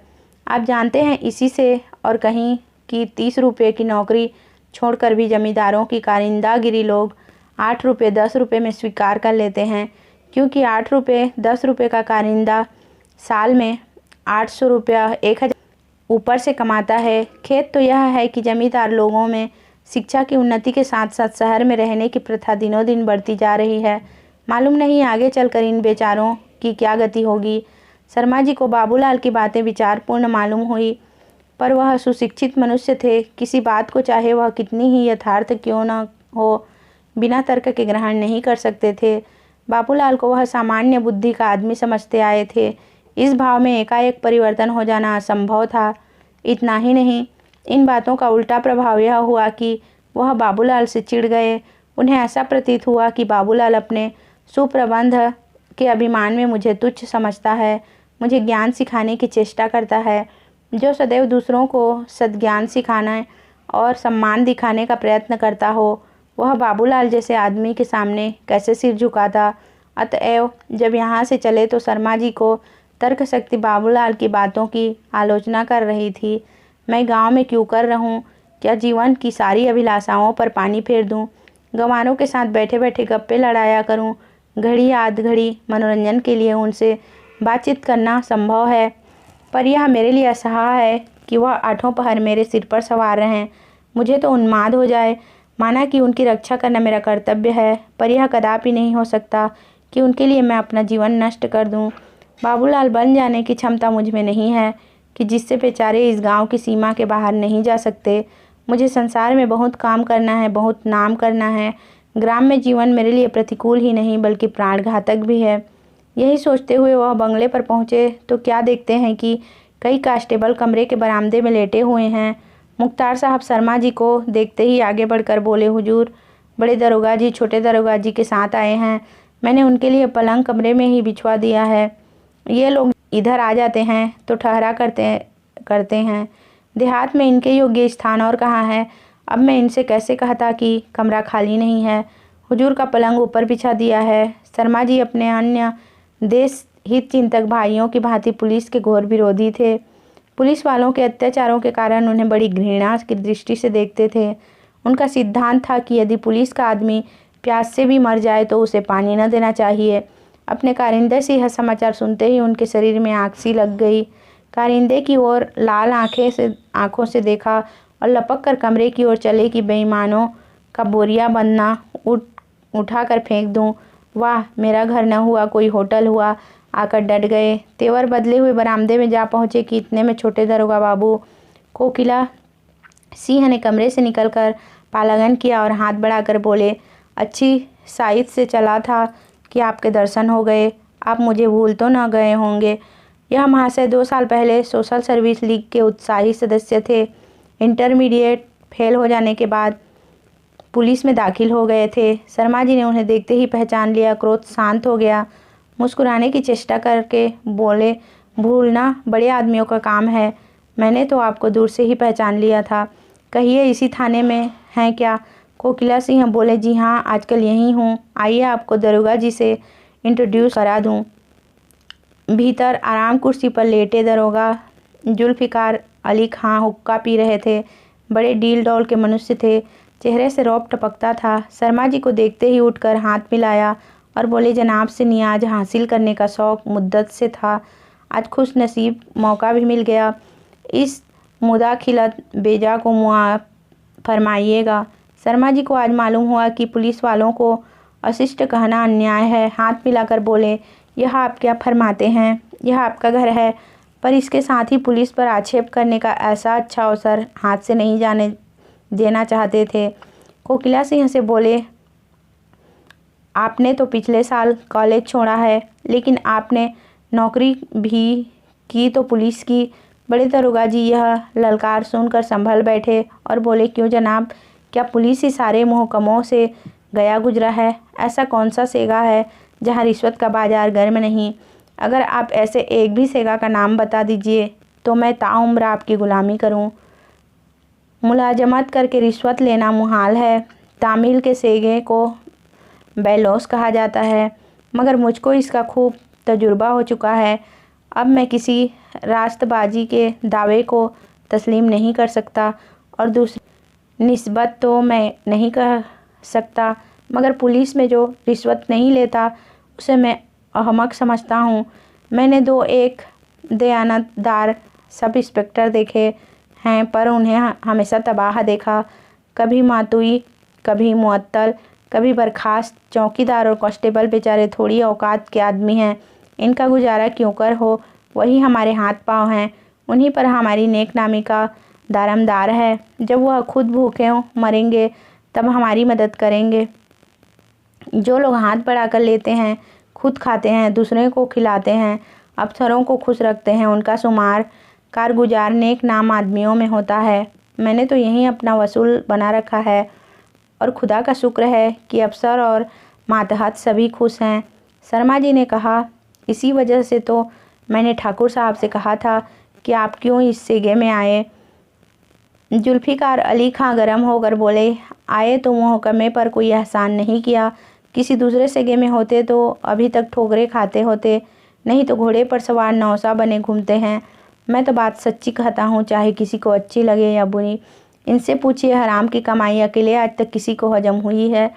Speaker 1: आप जानते हैं, इसी से और कहीं की 30 रुपये की नौकरी छोड़कर भी जमींदारों की कारिंदागिरी लोग 8 रुपये 10 रुपये में स्वीकार कर लेते हैं, क्योंकि 8 रुपये 10 रुपये का कारिंदा साल में 800 रुपया 1000 ऊपर से कमाता है। खेत तो यह है कि जमींदार लोगों में शिक्षा की उन्नति के साथ साथ शहर में रहने की प्रथा दिनों दिन बढ़ती जा रही है। मालूम नहीं आगे चलकर इन बेचारों की क्या गति होगी। शर्मा जी को बाबूलाल की बातें विचारपूर्ण मालूम हुई, पर वह सुशिक्षित मनुष्य थे। किसी बात को चाहे वह कितनी ही यथार्थ क्यों न हो, बिना तर्क के ग्रहण नहीं कर सकते थे। बाबूलाल को वह सामान्य बुद्धि का आदमी समझते आए थे। इस भाव में एकाएक परिवर्तन हो जाना असंभव था। इतना ही नहीं, इन बातों का उल्टा प्रभाव यह हुआ कि वह बाबूलाल से चिढ़ गए। उन्हें ऐसा प्रतीत हुआ कि बाबूलाल अपने सुप्रबंध के अभिमान में मुझे तुच्छ समझता है, मुझे ज्ञान सिखाने की चेष्टा करता है। जो सदैव दूसरों को सद्ज्ञान सिखाना और सम्मान दिखाने का प्रयत्न करता हो, वह बाबूलाल जैसे आदमी के सामने कैसे सिर झुकाता। अतएव जब यहाँ से चले तो शर्मा जी को तर्क शक्ति बाबूलाल की बातों की आलोचना कर रही थी। मैं गांव में क्यों कर रहूं? क्या जीवन की सारी अभिलाषाओं पर पानी फेर दूं? गंवारों के साथ बैठे बैठे गप्पे लड़ाया करूं? घड़ी आध घड़ी मनोरंजन के लिए उनसे बातचीत करना संभव है, पर यह मेरे लिए असह्य है कि वह 8 पहर मेरे सिर पर सवार रहें। मुझे तो उन्माद हो जाए, माना कि उनकी रक्षा करना मेरा कर्तव्य है, पर यह कदापि नहीं हो सकता कि उनके लिए मैं अपना जीवन नष्ट कर दूं। बाबूलाल बन जाने की क्षमता मुझ में नहीं है कि जिससे बेचारे इस गांव की सीमा के बाहर नहीं जा सकते। मुझे संसार में बहुत काम करना है, बहुत नाम करना है। ग्राम में जीवन मेरे लिए प्रतिकूल ही नहीं बल्कि प्राणघातक भी है। यही सोचते हुए वह बंगले पर पहुँचे तो क्या देखते हैं कि कई कांस्टेबल कमरे के बरामदे में लेटे हुए हैं। मुख्तार साहब शर्मा जी को देखते ही आगे बढ़कर बोले, हुजूर, बड़े दरोगा जी छोटे दरोगा जी के साथ आए हैं। मैंने उनके लिए पलंग कमरे में ही बिछवा दिया है। ये लोग इधर आ जाते हैं तो ठहरा करते हैं। देहात में इनके योग्य स्थान और कहाँ है? अब मैं इनसे कैसे कहता कि कमरा खाली नहीं है? हुजूर का पलंग ऊपर बिछा दिया है। शर्मा जी अपने अन्य देश हित चिंतक भाइयों की भांति पुलिस के घोर विरोधी थे। पुलिस वालों के अत्याचारों के कारण उन्हें बड़ी घृणा की दृष्टि से देखते थे। उनका सिद्धांत था कि यदि पुलिस का आदमी प्यास से भी मर जाए तो उसे पानी न देना चाहिए। अपने कारिंदे से यह समाचार सुनते ही उनके शरीर में आग सी लग गई। कारिंदे की ओर लाल आंखों से देखा और लपक कर कमरे की ओर चले कि बेईमानों का बोरिया बनना उठा कर फेंक दूं। वाह, मेरा घर न हुआ कोई होटल हुआ। आकर डट गए। तेवर बदले हुए बरामदे में जा पहुँचे कि इतने में छोटे दरोगा बाबू कोकिला सिंह ने कमरे से निकलकर पालांगन किया और हाथ बढ़ाकर बोले, अच्छी साइज से चला था कि आपके दर्शन हो गए। आप मुझे भूल तो न गए होंगे। यह महाशय 2 साल पहले सोशल सर्विस लीग के उत्साही सदस्य थे। इंटरमीडिएट फेल हो जाने के बाद पुलिस में दाखिल हो गए थे। शर्मा जी ने उन्हें देखते ही पहचान लिया। क्रोध शांत हो गया। मुस्कुराने की चेष्टा करके बोले, भूलना बड़े आदमियों का काम है। मैंने तो आपको दूर से ही पहचान लिया था। कहिए, इसी थाने में हैं क्या? कोकिला सिंह बोले, जी हाँ, आजकल यहीं हूँ। आइए आपको दरोगा जी से इंट्रोड्यूस करा दूँ। भीतर आराम कुर्सी पर लेटे दरोगा जुल्फ़िकार अली खां हुक्का पी रहे थे। बड़े डील डौल के मनुष्य थे। चेहरे से रौब टपकता था। शर्मा जी को देखते ही उठकर हाथ मिलाया और बोले, जनाब से नियाज हासिल करने का शौक़ मुद्दत से था। आज खुश नसीब मौका भी मिल गया। इस मुदाखिलत बेजा को मुआफ़ फरमाइएगा। शर्मा जी को आज मालूम हुआ कि पुलिस वालों को अशिष्ट कहना अन्याय है। हाथ मिलाकर बोले, यह आप क्या फरमाते हैं? यह आपका घर है, पर इसके साथ ही पुलिस पर आक्षेप करने का ऐसा अच्छा अवसर हाथ से नहीं जाने देना चाहते थे। कोकिला सिंह से बोले, आपने तो पिछले साल कॉलेज छोड़ा है, लेकिन आपने नौकरी भी की तो पुलिस की। बड़े दरोगा जी यह ललकार सुनकर संभल बैठे और बोले, क्यों जनाब, क्या पुलिस ही सारे मोहकमों से गया गुजरा है? ऐसा कौन सा सेगा है जहाँ रिश्वत का बाजार गर्म नहीं? अगर आप ऐसे एक भी सेगा का नाम बता दीजिए तो मैं ताउम्र आपकी गुलामी करूं। मुलाजमत करके रिश्वत लेना मुहाल है। तामिल के सेगे को बैलोस कहा जाता है, मगर मुझको इसका खूब तजुर्बा हो चुका है। अब मैं किसी रास्तबाजी के दावे को तस्लीम नहीं कर सकता और दूसरी निस्बत तो मैं नहीं कह सकता, मगर पुलिस में जो रिश्वत नहीं लेता उसे मैं अहमक समझता हूँ। मैंने 2-1 दयानतदार सब इंस्पेक्टर देखे हैं, पर उन्हें हमेशा तबाह देखा। कभी मातुई, कभी मुअत्तल, कभी बर्खास्त। चौकीदार और कांस्टेबल बेचारे थोड़ी औकात के आदमी हैं। इनका गुजारा क्यों कर हो, वही हमारे हाथ पाँव हैं। उन्हीं पर हमारी नेक नामी का दारमदार है। जब वह खुद भूखे मरेंगे तब हमारी मदद करेंगे। जो लोग हाथ बढ़ाकर लेते हैं, खुद खाते हैं, दूसरे को खिलाते हैं, अफसरों को खुश रखते हैं, उनका शुमार कारगुजार नेक नाम आदमियों में होता है। मैंने तो यहीं अपना वसूल बना रखा है और खुदा का शुक्र है कि अफसर और मातहत सभी खुश हैं। शर्मा जी ने कहा, इसी वजह से तो मैंने ठाकुर साहब से कहा था कि आप क्यों इस सेगे में आए। जुल्फ़िकार अली खां गरम होकर बोले, आए तो मुहकमे पर कोई एहसान नहीं किया। किसी दूसरे सेगे में होते तो अभी तक ठोकरे खाते होते, नहीं तो घोड़े पर सवार नौसा बने घूमते हैं। मैं तो बात सच्ची कहता हूँ, चाहे किसी को अच्छी लगे या बुरी। इनसे पूछिए, हराम की कमाई अकेले आज तक किसी को हजम हुई है?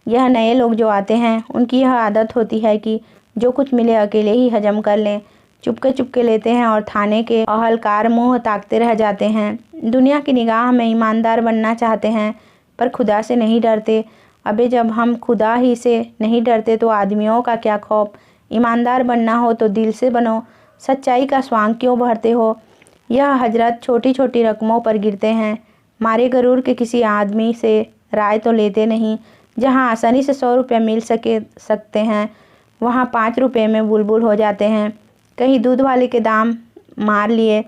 Speaker 1: यह नए लोग जो आते हैं, उनकी यह आदत होती है कि जो कुछ मिले अकेले ही हजम कर लें। चुपके चुपके लेते हैं और थाने के अहलकार मुँह ताकते रह जाते हैं। दुनिया की निगाह में ईमानदार बनना चाहते हैं, पर खुदा से नहीं डरते। अबे जब हम खुदा ही से नहीं डरते तो आदमियों का क्या खौफ? ईमानदार बनना हो तो दिल से बनो। सच्चाई का स्वांग क्यों भरते हो? यह हजरत छोटी छोटी रकमों पर गिरते हैं। मारे गरूर के किसी आदमी से राय तो लेते नहीं। जहाँ आसानी से 100 रुपये मिल सकते हैं, वहाँ 5 रुपये में बुलबुल हो जाते हैं। कहीं दूध वाले के दाम मार लिए,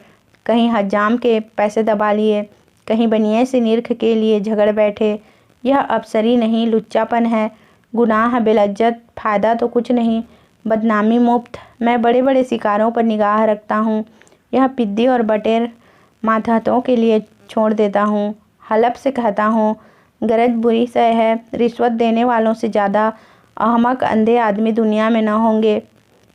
Speaker 1: कहीं हजाम के पैसे दबा लिए, कहीं बनिए से निरख के लिए झगड़ बैठे। यह अफसरी नहीं, लुच्चापन है, गुनाह बेलज्जत, फ़ायदा तो कुछ नहीं, बदनामी मुफ्त। मैं बड़े बड़े शिकारों पर निगाह रखता हूँ। यह पिद्दी और बटेर मातहतों के लिए छोड़ देता हूँ। हलफ से कहता हूँ, गरज बुरी सह है। रिश्वत देने वालों से ज़्यादा अहमक अंधे आदमी दुनिया में न होंगे।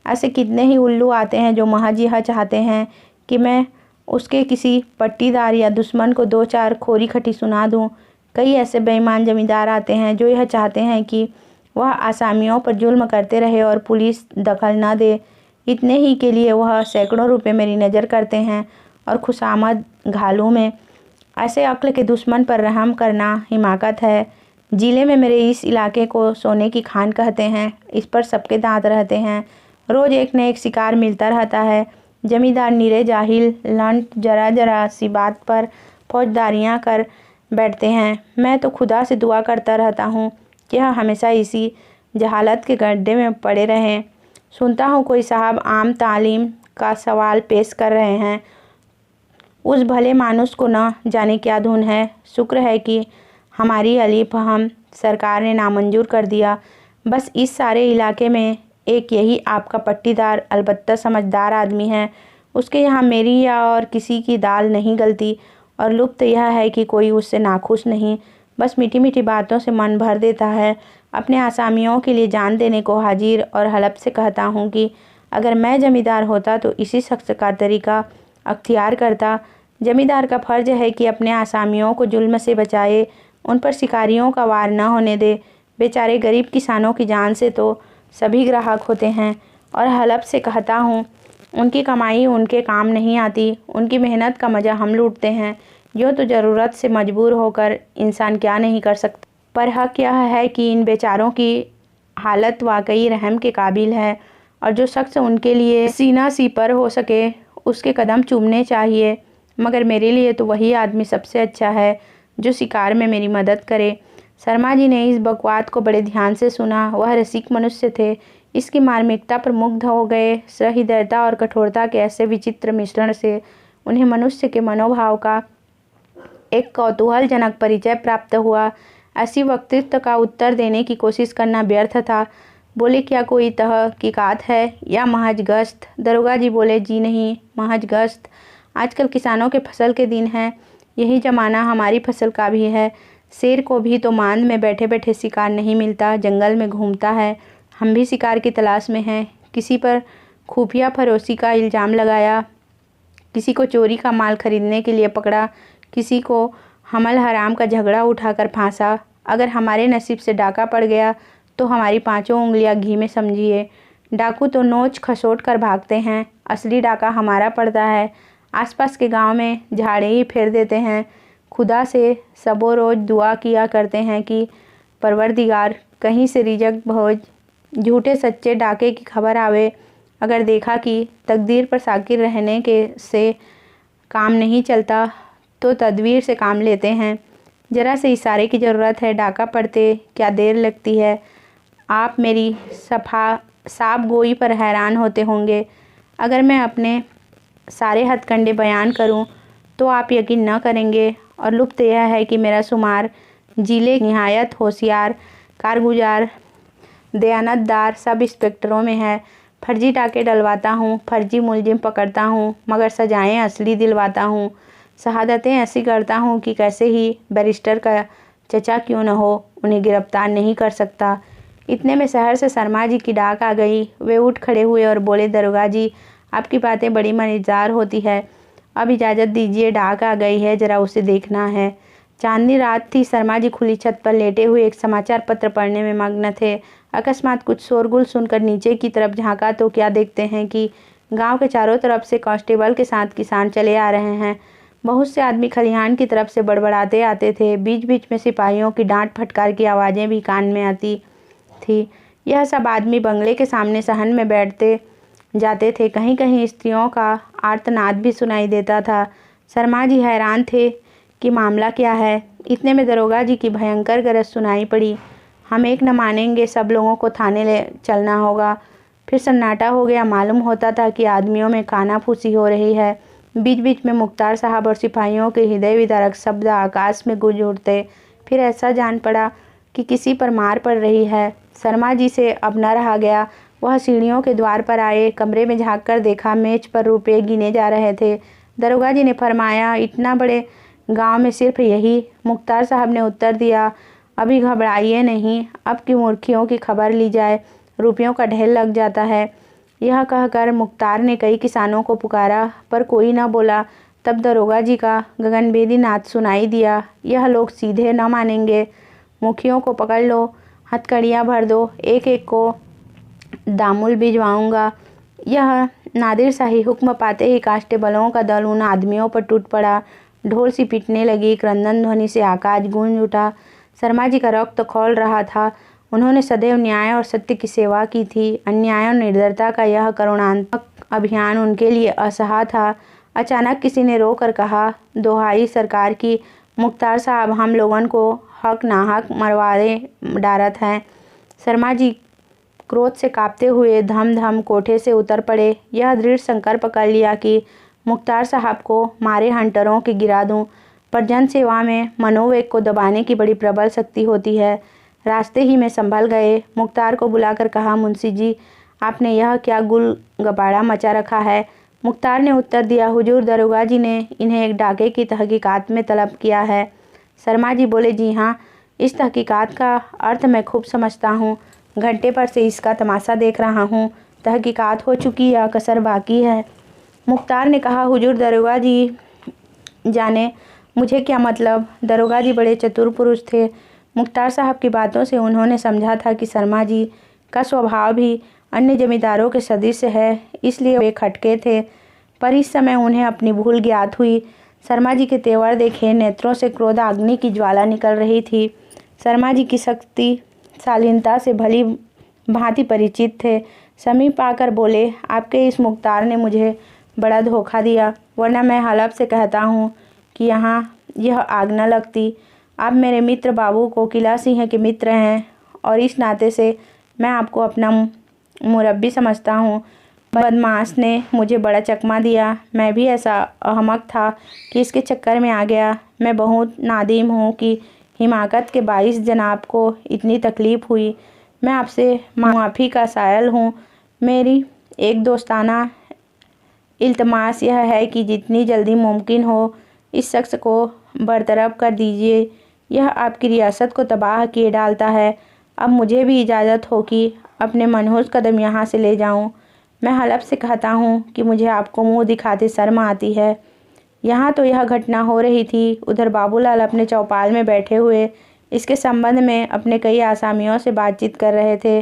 Speaker 1: ऐसे कितने ही उल्लू आते हैं जो महज यह चाहते हैं कि मैं उसके किसी पट्टीदार या दुश्मन को 2-4 खोरी खटी सुना दूँ। कई ऐसे बेईमान जमींदार आते हैं जो यह चाहते हैं कि वह आसामियों पर जुल्म करते रहे और पुलिस दखल न दे। इतने ही के लिए वह सैकड़ों रुपए मेरी नज़र करते हैं और खुशामद घालू में। ऐसे अक्ल के दुश्मन पर रहम करना हिमाकत है। जिले में मेरे इस इलाके को सोने की खान कहते हैं। इस पर सबके दांत रहते हैं। रोज़ एक न एक शिकार मिलता रहता है। जमींदार निरे जाहिल लंट जरा जरा सी बात पर फौजदारियाँ कर बैठते हैं। मैं तो खुदा से दुआ करता रहता हूँ कि यह हमेशा इसी जहालत के गड्ढे में पड़े रहें। सुनता हूँ कोई साहब आम तालीम का सवाल पेश कर रहे हैं। उस भले मानुस को न जाने क्या धुन है। शुक्र है कि हमारी अली फहम सरकार ने नामंजूर कर दिया। बस इस सारे इलाके में एक यही आपका पट्टीदार अलबत्ता समझदार आदमी है। उसके यहाँ मेरी या और किसी की दाल नहीं गलती, और लुप्त यह है कि कोई उससे नाखुश नहीं, बस मीठी मीठी बातों से मन भर देता है। अपने आसामियों के लिए जान देने को हाजिर और हलफ से कहता हूँ कि अगर मैं जमींदार होता तो इसी शख्स का तरीका अख्तियार करता। जमींदार का फ़र्ज है कि अपने आसामियों को जुल्म से बचाए, उन पर शिकारियों का वार न होने दे। बेचारे गरीब किसानों की जान से तो सभी ग्राहक होते हैं, और हलफ से कहता हूँ उनकी कमाई उनके काम नहीं आती, उनकी मेहनत का मज़ा हम लूटते हैं। यूँ तो ज़रूरत से मजबूर होकर इंसान क्या नहीं कर सकता, पर हक़ यह है कि इन बेचारों की हालत वाकई रहम के काबिल है, और जो शख्स उनके लिए सीना सीपर हो सके उसके कदम चूमने चाहिए। मगर मेरे लिए तो वही आदमी सबसे अच्छा है जो शिकार में मेरी मदद करे। शर्मा जी ने इस बकवाद को बड़े ध्यान से सुना। वह रसिक मनुष्य थे, इसकी मार्मिकता पर मुग्ध हो गए। सहृदयता और कठोरता के ऐसे विचित्र मिश्रण से उन्हें मनुष्य के मनोभाव का एक कौतूहलजनक परिचय प्राप्त हुआ। ऐसी वक्तृत्व का उत्तर देने की कोशिश करना व्यर्थ था। बोले, क्या कोई तहकीकात है या महज गश्त? दरोगा जी बोले, जी नहीं, महज गश्त। आजकल किसानों के फसल के दिन हैं, यही ज़माना हमारी फसल का भी है। शेर को भी तो मांद में बैठे बैठे शिकार नहीं मिलता, जंगल में घूमता है। हम भी शिकार की तलाश में हैं। किसी पर खुफिया फरोशी का इल्ज़ाम लगाया, किसी को चोरी का माल खरीदने के लिए पकड़ा, किसी को हमल हराम का झगड़ा उठाकर फांसा। अगर हमारे नसीब से डाका पड़ गया तो हमारी पांचों उंगलियां घी में समझिए। डाकू तो नोच खसोट कर भागते हैं, असली डाका हमारा पड़ता है। आसपास के गांव में झाड़े ही फेर देते हैं। खुदा से सबो रोज़ दुआ किया करते हैं कि परवरदिगार कहीं से रिजक भोज झूठे सच्चे डाके की खबर आवे। अगर देखा कि तकदीर पर साकिर रहने के से काम नहीं चलता तो तदवीर से काम लेते हैं। ज़रा से इशारे की ज़रूरत है, डाका पड़ते क्या देर लगती है। आप मेरी साफ गोई पर हैरान होते होंगे। अगर मैं अपने सारे हथकंडे बयान करूं तो आप यकीन न करेंगे, और लुप्त यह है कि मेरा शुमार जिले निहायत होशियार, कारगुजार, दयानतदार सब इंस्पेक्टरों में है। फर्जी डाके डलवाता हूँ, फर्जी मुलजिम पकड़ता हूँ, मगर सजाएं असली दिलवाता हूँ। शहादतें ऐसी करता हूँ कि कैसे ही बैरिस्टर का चचा क्यों न हो, उन्हें गिरफ्तार नहीं कर सकता। इतने में शहर से शर्मा जी की डाक आ गई। वे उठ खड़े हुए और बोले, दरोगा जी, आपकी बातें बड़ी मज़ेदार होती है। अब इजाज़त दीजिए, डाक आ गई है, ज़रा उसे देखना है। चांदनी रात थी। शर्मा जी खुली छत पर लेटे हुए एक समाचार पत्र पढ़ने में मग्न थे। अकस्मात कुछ शोरगुल सुनकर नीचे की तरफ झांका तो क्या देखते हैं कि गांव के चारों तरफ से कांस्टेबल के साथ किसान चले आ रहे हैं। बहुत से आदमी खलिहान की तरफ से बड़बड़ाते आते थे। बीच बीच में सिपाहियों की डांट फटकार की आवाज़ें भी कान में आती थी। यह सब आदमी बंगले के सामने सहन में बैठते जाते थे। कहीं कहीं स्त्रियों का आर्तनाद भी सुनाई देता था। शर्मा जी हैरान थे कि मामला क्या है। इतने में दरोगा जी की भयंकर गरज सुनाई पड़ी। हम एक न मानेंगे, सब लोगों को थाने ले चलना होगा। फिर सन्नाटा हो गया। मालूम होता था कि आदमियों में कानाफूसी हो रही है। बीच बीच में मुख्तार साहब और सिपाहियों के हृदय विदारक शब्द आकाश में गूंज उठते। फिर ऐसा जान पड़ा कि किसी पर मार पड़ रही है। शर्मा जी से अब न रहा गया। वह सीढ़ियों के द्वार पर आए। कमरे में झाँक कर देखा, मेज पर रुपये गिने जा रहे थे। दरोगा जी ने फरमाया, इतना बड़े गांव में सिर्फ यही? मुख्तार साहब ने उत्तर दिया, अभी घबराइए नहीं, अब की मुर्खियों की खबर ली जाए, रुपयों का ढेर लग जाता है। यह कहकर मुख्तार ने कई किसानों को पुकारा, पर कोई न बोला। तब दरोगा जी का गगनभेदी नाद सुनाई दिया, यह लोग सीधे न मानेंगे। मुखियों को पकड़ लो, हथकड़ियाँ भर दो, एक एक को दामुल भिजवाऊंगा। यह नादिर शाही हुक्म पाते ही कांस्टेबलों का दल उन आदमियों पर टूट पड़ा। ढोल सी पीटने लगी। क्रंदन ध्वनि से आकाश गूंज उठा। शर्मा जी का रक्त तो खौल रहा था। उन्होंने सदैव न्याय और सत्य की सेवा की थी। अन्याय और निर्दयता का यह करुणात्मक अभियान उनके लिए असहा था। अचानक किसी ने रोकर कहा, दोहाई सरकार की, मुख्तार साहब हम लोगन को हक नाहक मरवाए डारत हैं। शर्मा जी क्रोध से कांपते हुए धम धम कोठे से उतर पड़े। यह दृढ़ संकल्प कर लिया कि मुख्तार साहब को मारे हंटरों के गिरा दूं, पर जन सेवा में मनोवेग को दबाने की बड़ी प्रबल शक्ति होती है। रास्ते ही में संभल गए। मुख्तार को बुलाकर कहा, मुंशी जी आपने यह क्या गुल गबाड़ा मचा रखा है। मुख्तार ने उत्तर दिया, हुजूर दरोगा जी ने इन्हें एक डाके की तहकीकात में तलब किया है। शर्मा जी बोले, जी हाँ, इस तहकीकात का अर्थ मैं खूब समझता हूँ। घंटे पर से इसका तमाशा देख रहा हूँ। तहकीकात हो चुकी या कसर बाकी है। मुख्तार ने कहा, हुजूर दरोगा जी जाने मुझे क्या मतलब। दरोगा जी बड़े चतुर पुरुष थे। मुख्तार साहब की बातों से उन्होंने समझा था कि शर्मा जी का स्वभाव भी अन्य जमींदारों के सदृश है, इसलिए वे खटके थे। पर इस समय उन्हें अपनी भूल ज्ञात हुई। शर्मा जी के तेवर देखे नेत्रों से क्रोध अग्नि की ज्वाला निकल रही थी। शर्मा जी की शक्ति शालीनता से भली भांति परिचित थे। समीप आकर बोले, आपके इस मुख्तार ने मुझे बड़ा धोखा दिया, वरना मैं हलफ से कहता हूँ कि यहाँ यह आग न लगती। आप मेरे मित्र बाबू कोकिला सिंह के मित्र हैं और इस नाते से मैं आपको अपना मुरब्बी समझता हूँ। बदमाश ने मुझे बड़ा चकमा दिया। मैं भी ऐसा अहमक था कि इसके चक्कर में आ गया। मैं बहुत नादिम हूँ कि हिमाकत के बाइस जनाब को इतनी तकलीफ़ हुई। मैं आपसे माफ़ी का सायल हूँ। मेरी एक दोस्ताना इल्तमास यह है कि जितनी जल्दी मुमकिन हो इस शख्स को बरतरफ कर दीजिए। यह आपकी रियासत को तबाह किए डालता है। अब मुझे भी इजाज़त हो कि अपने मनहूस कदम यहाँ से ले जाऊँ। मैं हलफ से कहता हूँ कि मुझे आपको मुँह दिखाते शर्म आती है। यहाँ तो यह घटना हो रही थी, उधर बाबूलाल अपने चौपाल में बैठे हुए इसके संबंध में अपने कई आसामियों से बातचीत कर रहे थे।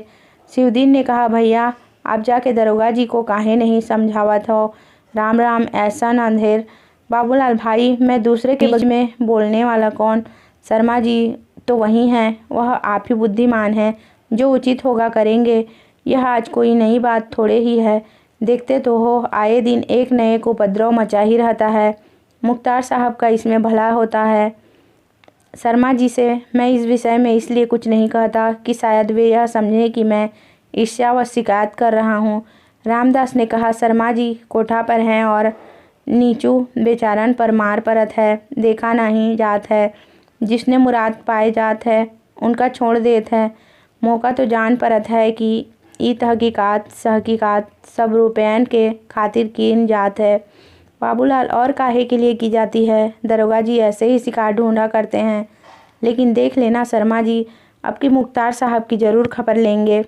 Speaker 1: शिवदीन ने कहा, भैया आप जाके दरोगा जी को काहे नहीं समझावत हो। राम राम, ऐसा न अंधेर। बाबूलाल, भाई मैं दूसरे के बीच में बोलने वाला कौन। शर्मा जी तो वही हैं, वह आप ही बुद्धिमान हैं, जो उचित होगा करेंगे। यह आज कोई नई बात थोड़े ही है। देखते तो हो आए दिन एक नए को उपद्रव मचा ही रहता है। मुख्तार साहब का इसमें भला होता है। शर्मा जी से मैं इस विषय में इसलिए कुछ नहीं कहता कि शायद वे यह समझें कि मैं ईर्ष्या व शिकायत कर रहा हूँ। रामदास ने कहा, शर्मा जी कोठा पर हैं और नीचू बेचारन पर मार पड़त है। देखा नहीं जात है, जिसने मुराद पाए जात है उनका छोड़ देत है। मौका तो जान पड़त है कि ई तहकीकात सहकीकात सब रुपयन के खातिर कीन जात है। बाबूलाल, और काहे के लिए की जाती है। दरोगा जी ऐसे ही शिकार ढूंढा करते हैं। लेकिन देख लेना शर्मा जी, अब की मुख्तार साहब की ज़रूर खबर लेंगे।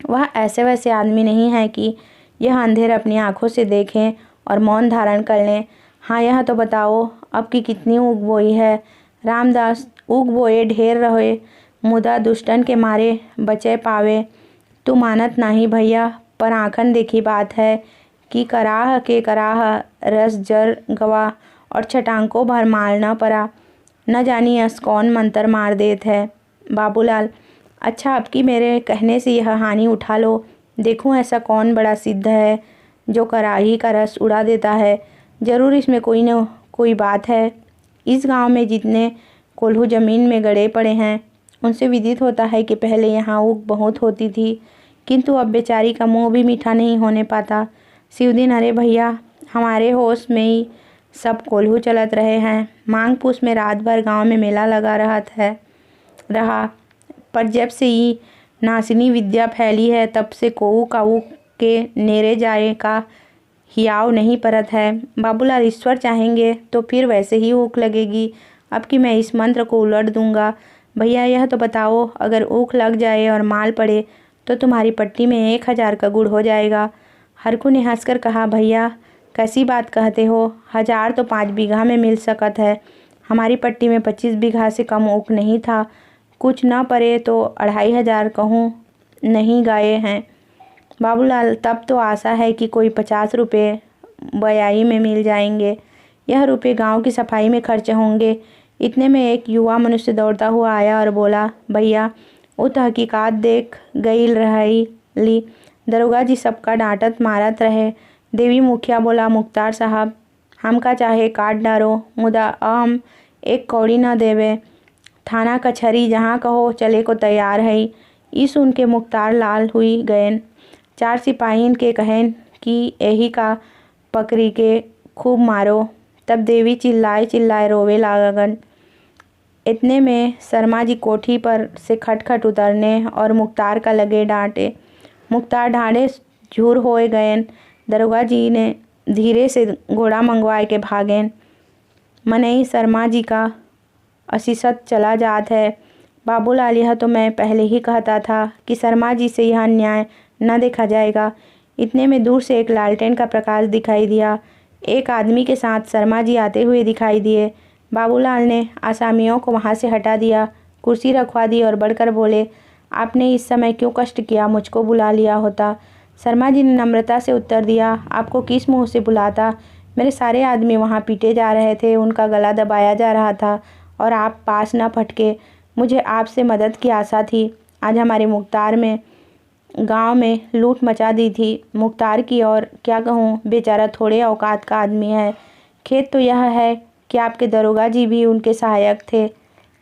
Speaker 1: वह ऐसे वैसे आदमी नहीं है कि यह अंधेर अपनी आंखों से देखें और मौन धारण कर लें। हाँ यह तो बताओ, अब की कितनी ऊख बोई है। रामदास, ऊख बोए ढेर रहे, मुदा दुष्टन के मारे बचे पावे। तू मानत नहीं भैया, पर आँखन देखी बात है कि कराह के कराह रस जर गवा और छटांको भर माल न पड़ा। न जानी अस कौन मंतर मार देत है। बाबूलाल, अच्छा अब की मेरे कहने से यह हानि उठा लो। देखूं ऐसा कौन बड़ा सिद्ध है जो कराही का रस उड़ा देता है। ज़रूर इसमें कोई न कोई बात है। इस गांव में जितने कोल्हू ज़मीन में गड़े पड़े हैं उनसे विदित होता है कि पहले यहाँ ऊख बहुत होती थी, किंतु अब बेचारी का मुँह भी मीठा नहीं होने पाता। शिवदीन, अरे भैया हमारे होश में ही सब कोल्हू चलत रहे हैं। मांग पूस में रात भर गांव में मेला लगा रहा, पर जब से ही नासिनी विद्या फैली है तब से कोऊ काऊ के नेरे जाए का हियाव नहीं परत है। बाबूलाल, ईश्वर चाहेंगे तो फिर वैसे ही ऊख लगेगी। अब कि मैं इस मंत्र को उलट दूंगा। भैया यह तो बताओ, अगर ऊख लग जाए और माल पड़े तो तुम्हारी पट्टी में 1000 का गुड़ हो जाएगा। हरकू ने हंसकर कहा, भैया कैसी बात कहते हो। 1000 तो 5 बीघा में मिल सकत है। हमारी पट्टी में 25 बीघा से कम ऊख नहीं था। कुछ न पड़े तो 2500 कहूँ नहीं गाये हैं। बाबूलाल, तब तो आशा है कि कोई 50 रुपये बयाई में मिल जाएंगे। यह रुपये गांव की सफाई में खर्च होंगे। इतने में एक युवा मनुष्य दौड़ता हुआ आया और बोला, भैया वो तहकीकात देख गई रही। दरोगा जी सबका डांटत मारत रहे। देवी मुखिया बोला, मुख्तार साहब हमका चाहे काट डारो मुदा हम एक कौड़ी न देवे। थाना कचहरी जहाँ कहो चले को तैयार है। ई सुन के मुख्तार लाल हुई गयन। 4 सिपाहीन के कहन कि यही का पकड़ी के खूब मारो। तब देवी चिल्लाए चिल्लाए रोवे लागन। इतने में शर्मा जी कोठी पर से खटखट उतरने और मुख्तार का लगे डांटे। मुख्तार ढांढे झूर होए गयन। दरोगा जी ने धीरे से घोड़ा मंगवाए के भागेन। मनई शर्मा जी का असीसत चला जात है। बाबूलाल, यह तो मैं पहले ही कहता था कि शर्मा जी से यह अन्याय न देखा जाएगा। इतने में दूर से एक लालटेन का प्रकाश दिखाई दिया। एक आदमी के साथ शर्मा जी आते हुए दिखाई दिए। बाबूलाल ने आसामियों को वहाँ से हटा दिया, कुर्सी रखवा दी और बढ़कर बोले, आपने इस समय क्यों कष्ट किया, मुझको बुला लिया होता। शर्मा जी ने नम्रता से उत्तर दिया, आपको किस मुँह से बुलाता। मेरे सारे आदमी वहाँ पीटे जा रहे थे, उनका गला दबाया जा रहा था और आप पास न फटके। मुझे आपसे मदद की आशा थी। आज हमारे मुख्तार में गांव में लूट मचा दी थी। मुख्तार की और क्या कहूँ, बेचारा थोड़े औकात का आदमी है। खेत तो यह है कि आपके दरोगा जी भी उनके सहायक थे।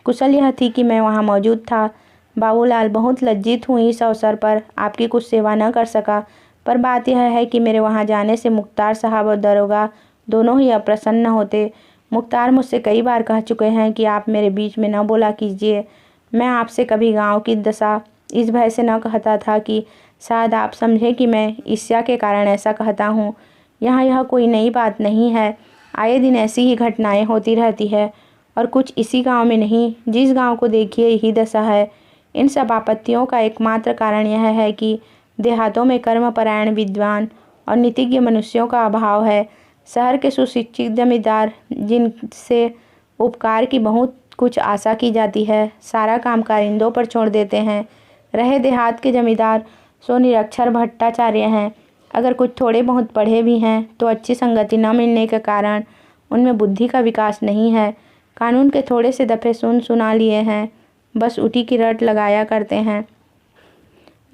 Speaker 1: कुशल यह थी कि मैं वहाँ मौजूद था। बाबूलाल, बहुत लज्जित हूँ इस अवसर पर आपकी कुछ सेवा न कर सका, पर बात यह है कि मेरे वहाँ जाने से मुख्तार साहब और दरोगा दोनों ही अप्रसन्न होते। मुख्तार मुझसे कई बार कह चुके हैं कि आप मेरे बीच में न बोला कीजिए। मैं आपसे कभी गांव की दशा इस भय से न कहता था कि शायद आप समझें कि मैं ईर्ष्या के कारण ऐसा कहता हूँ। यहाँ यह कोई नई बात नहीं है। आए दिन ऐसी ही घटनाएं होती रहती है और कुछ इसी गांव में नहीं, जिस गांव को देखिए यही दशा है। इन सब आपत्तियों का एकमात्र कारण यह है कि देहातों में कर्मपरायण विद्वान और नीतिज्ञ मनुष्यों का अभाव है। शहर के सुशिक्षित जमींदार, जिनसे उपकार की बहुत कुछ आशा की जाती है, सारा काम कारिंदों पर छोड़ देते हैं। रहे देहात के जमींदार सो निरक्षर भट्टाचार्य हैं। अगर कुछ थोड़े बहुत पढ़े भी हैं तो अच्छी संगति न मिलने के कारण उनमें बुद्धि का विकास नहीं है। कानून के थोड़े से दफ़े सुना लिए हैं, बस उठी की रट लगाया करते हैं।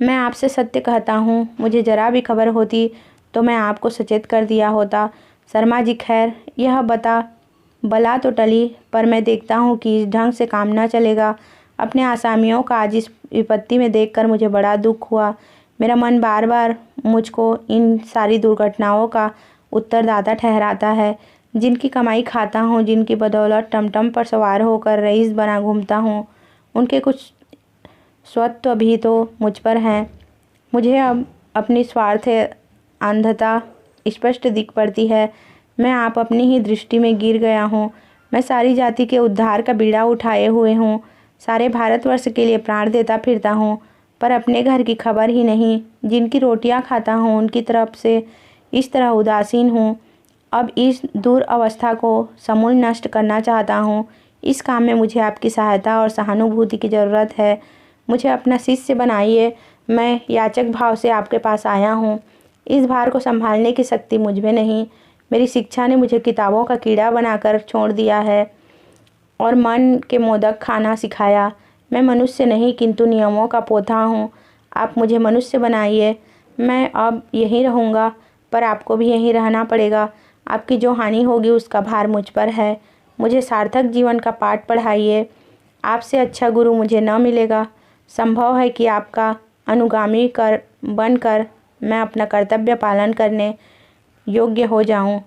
Speaker 1: मैं आपसे सत्य कहता हूँ, मुझे जरा भी खबर होती तो मैं आपको सचेत कर दिया होता। शर्मा जी, खैर यह बला तो टली, पर मैं देखता हूँ कि इस ढंग से काम न चलेगा। अपने आसामियों का आज इस विपत्ति में देखकर मुझे बड़ा दुख हुआ। मेरा मन बार बार मुझको इन सारी दुर्घटनाओं का उत्तरदाता ठहराता है। जिनकी कमाई खाता हूँ, जिनकी बदौलत टमटम पर सवार होकर रईस बना घूमता हूँ, उनके कुछ स्वत्व भी तो मुझ पर हैं। मुझे अब अपनी स्वार्थ अंधता स्पष्ट दिख पड़ती है। मैं आप अपनी ही दृष्टि में गिर गया हूँ। मैं सारी जाति के उद्धार का बीड़ा उठाए हुए हूँ। सारे भारतवर्ष के लिए प्राण देता फिरता हूँ, पर अपने घर की खबर ही नहीं। जिनकी रोटियाँ खाता हूँ उनकी तरफ से इस तरह उदासीन हूँ। अब इस दुरवस्था को समूल नष्ट करना चाहता हूँ। इस काम में मुझे आपकी सहायता और सहानुभूति की ज़रूरत है। मुझे अपना शिष्य बनाइए। मैं याचक भाव से आपके पास आया हूँ। इस भार को संभालने की शक्ति मुझ में नहीं। मेरी शिक्षा ने मुझे किताबों का कीड़ा बनाकर छोड़ दिया है और मन के मोदक खाना सिखाया। मैं मनुष्य नहीं किंतु नियमों का पोथा हूँ। आप मुझे मनुष्य बनाइए। मैं अब यहीं रहूँगा, पर आपको भी यहीं रहना पड़ेगा। आपकी जो हानि होगी उसका भार मुझ पर है। मुझे सार्थक जीवन का पाठ पढ़ाइए। आपसे अच्छा गुरु मुझे न मिलेगा। संभव है कि आपका अनुगामी बनकर मैं अपना कर्तव्य पालन करने योग्य हो जाऊं।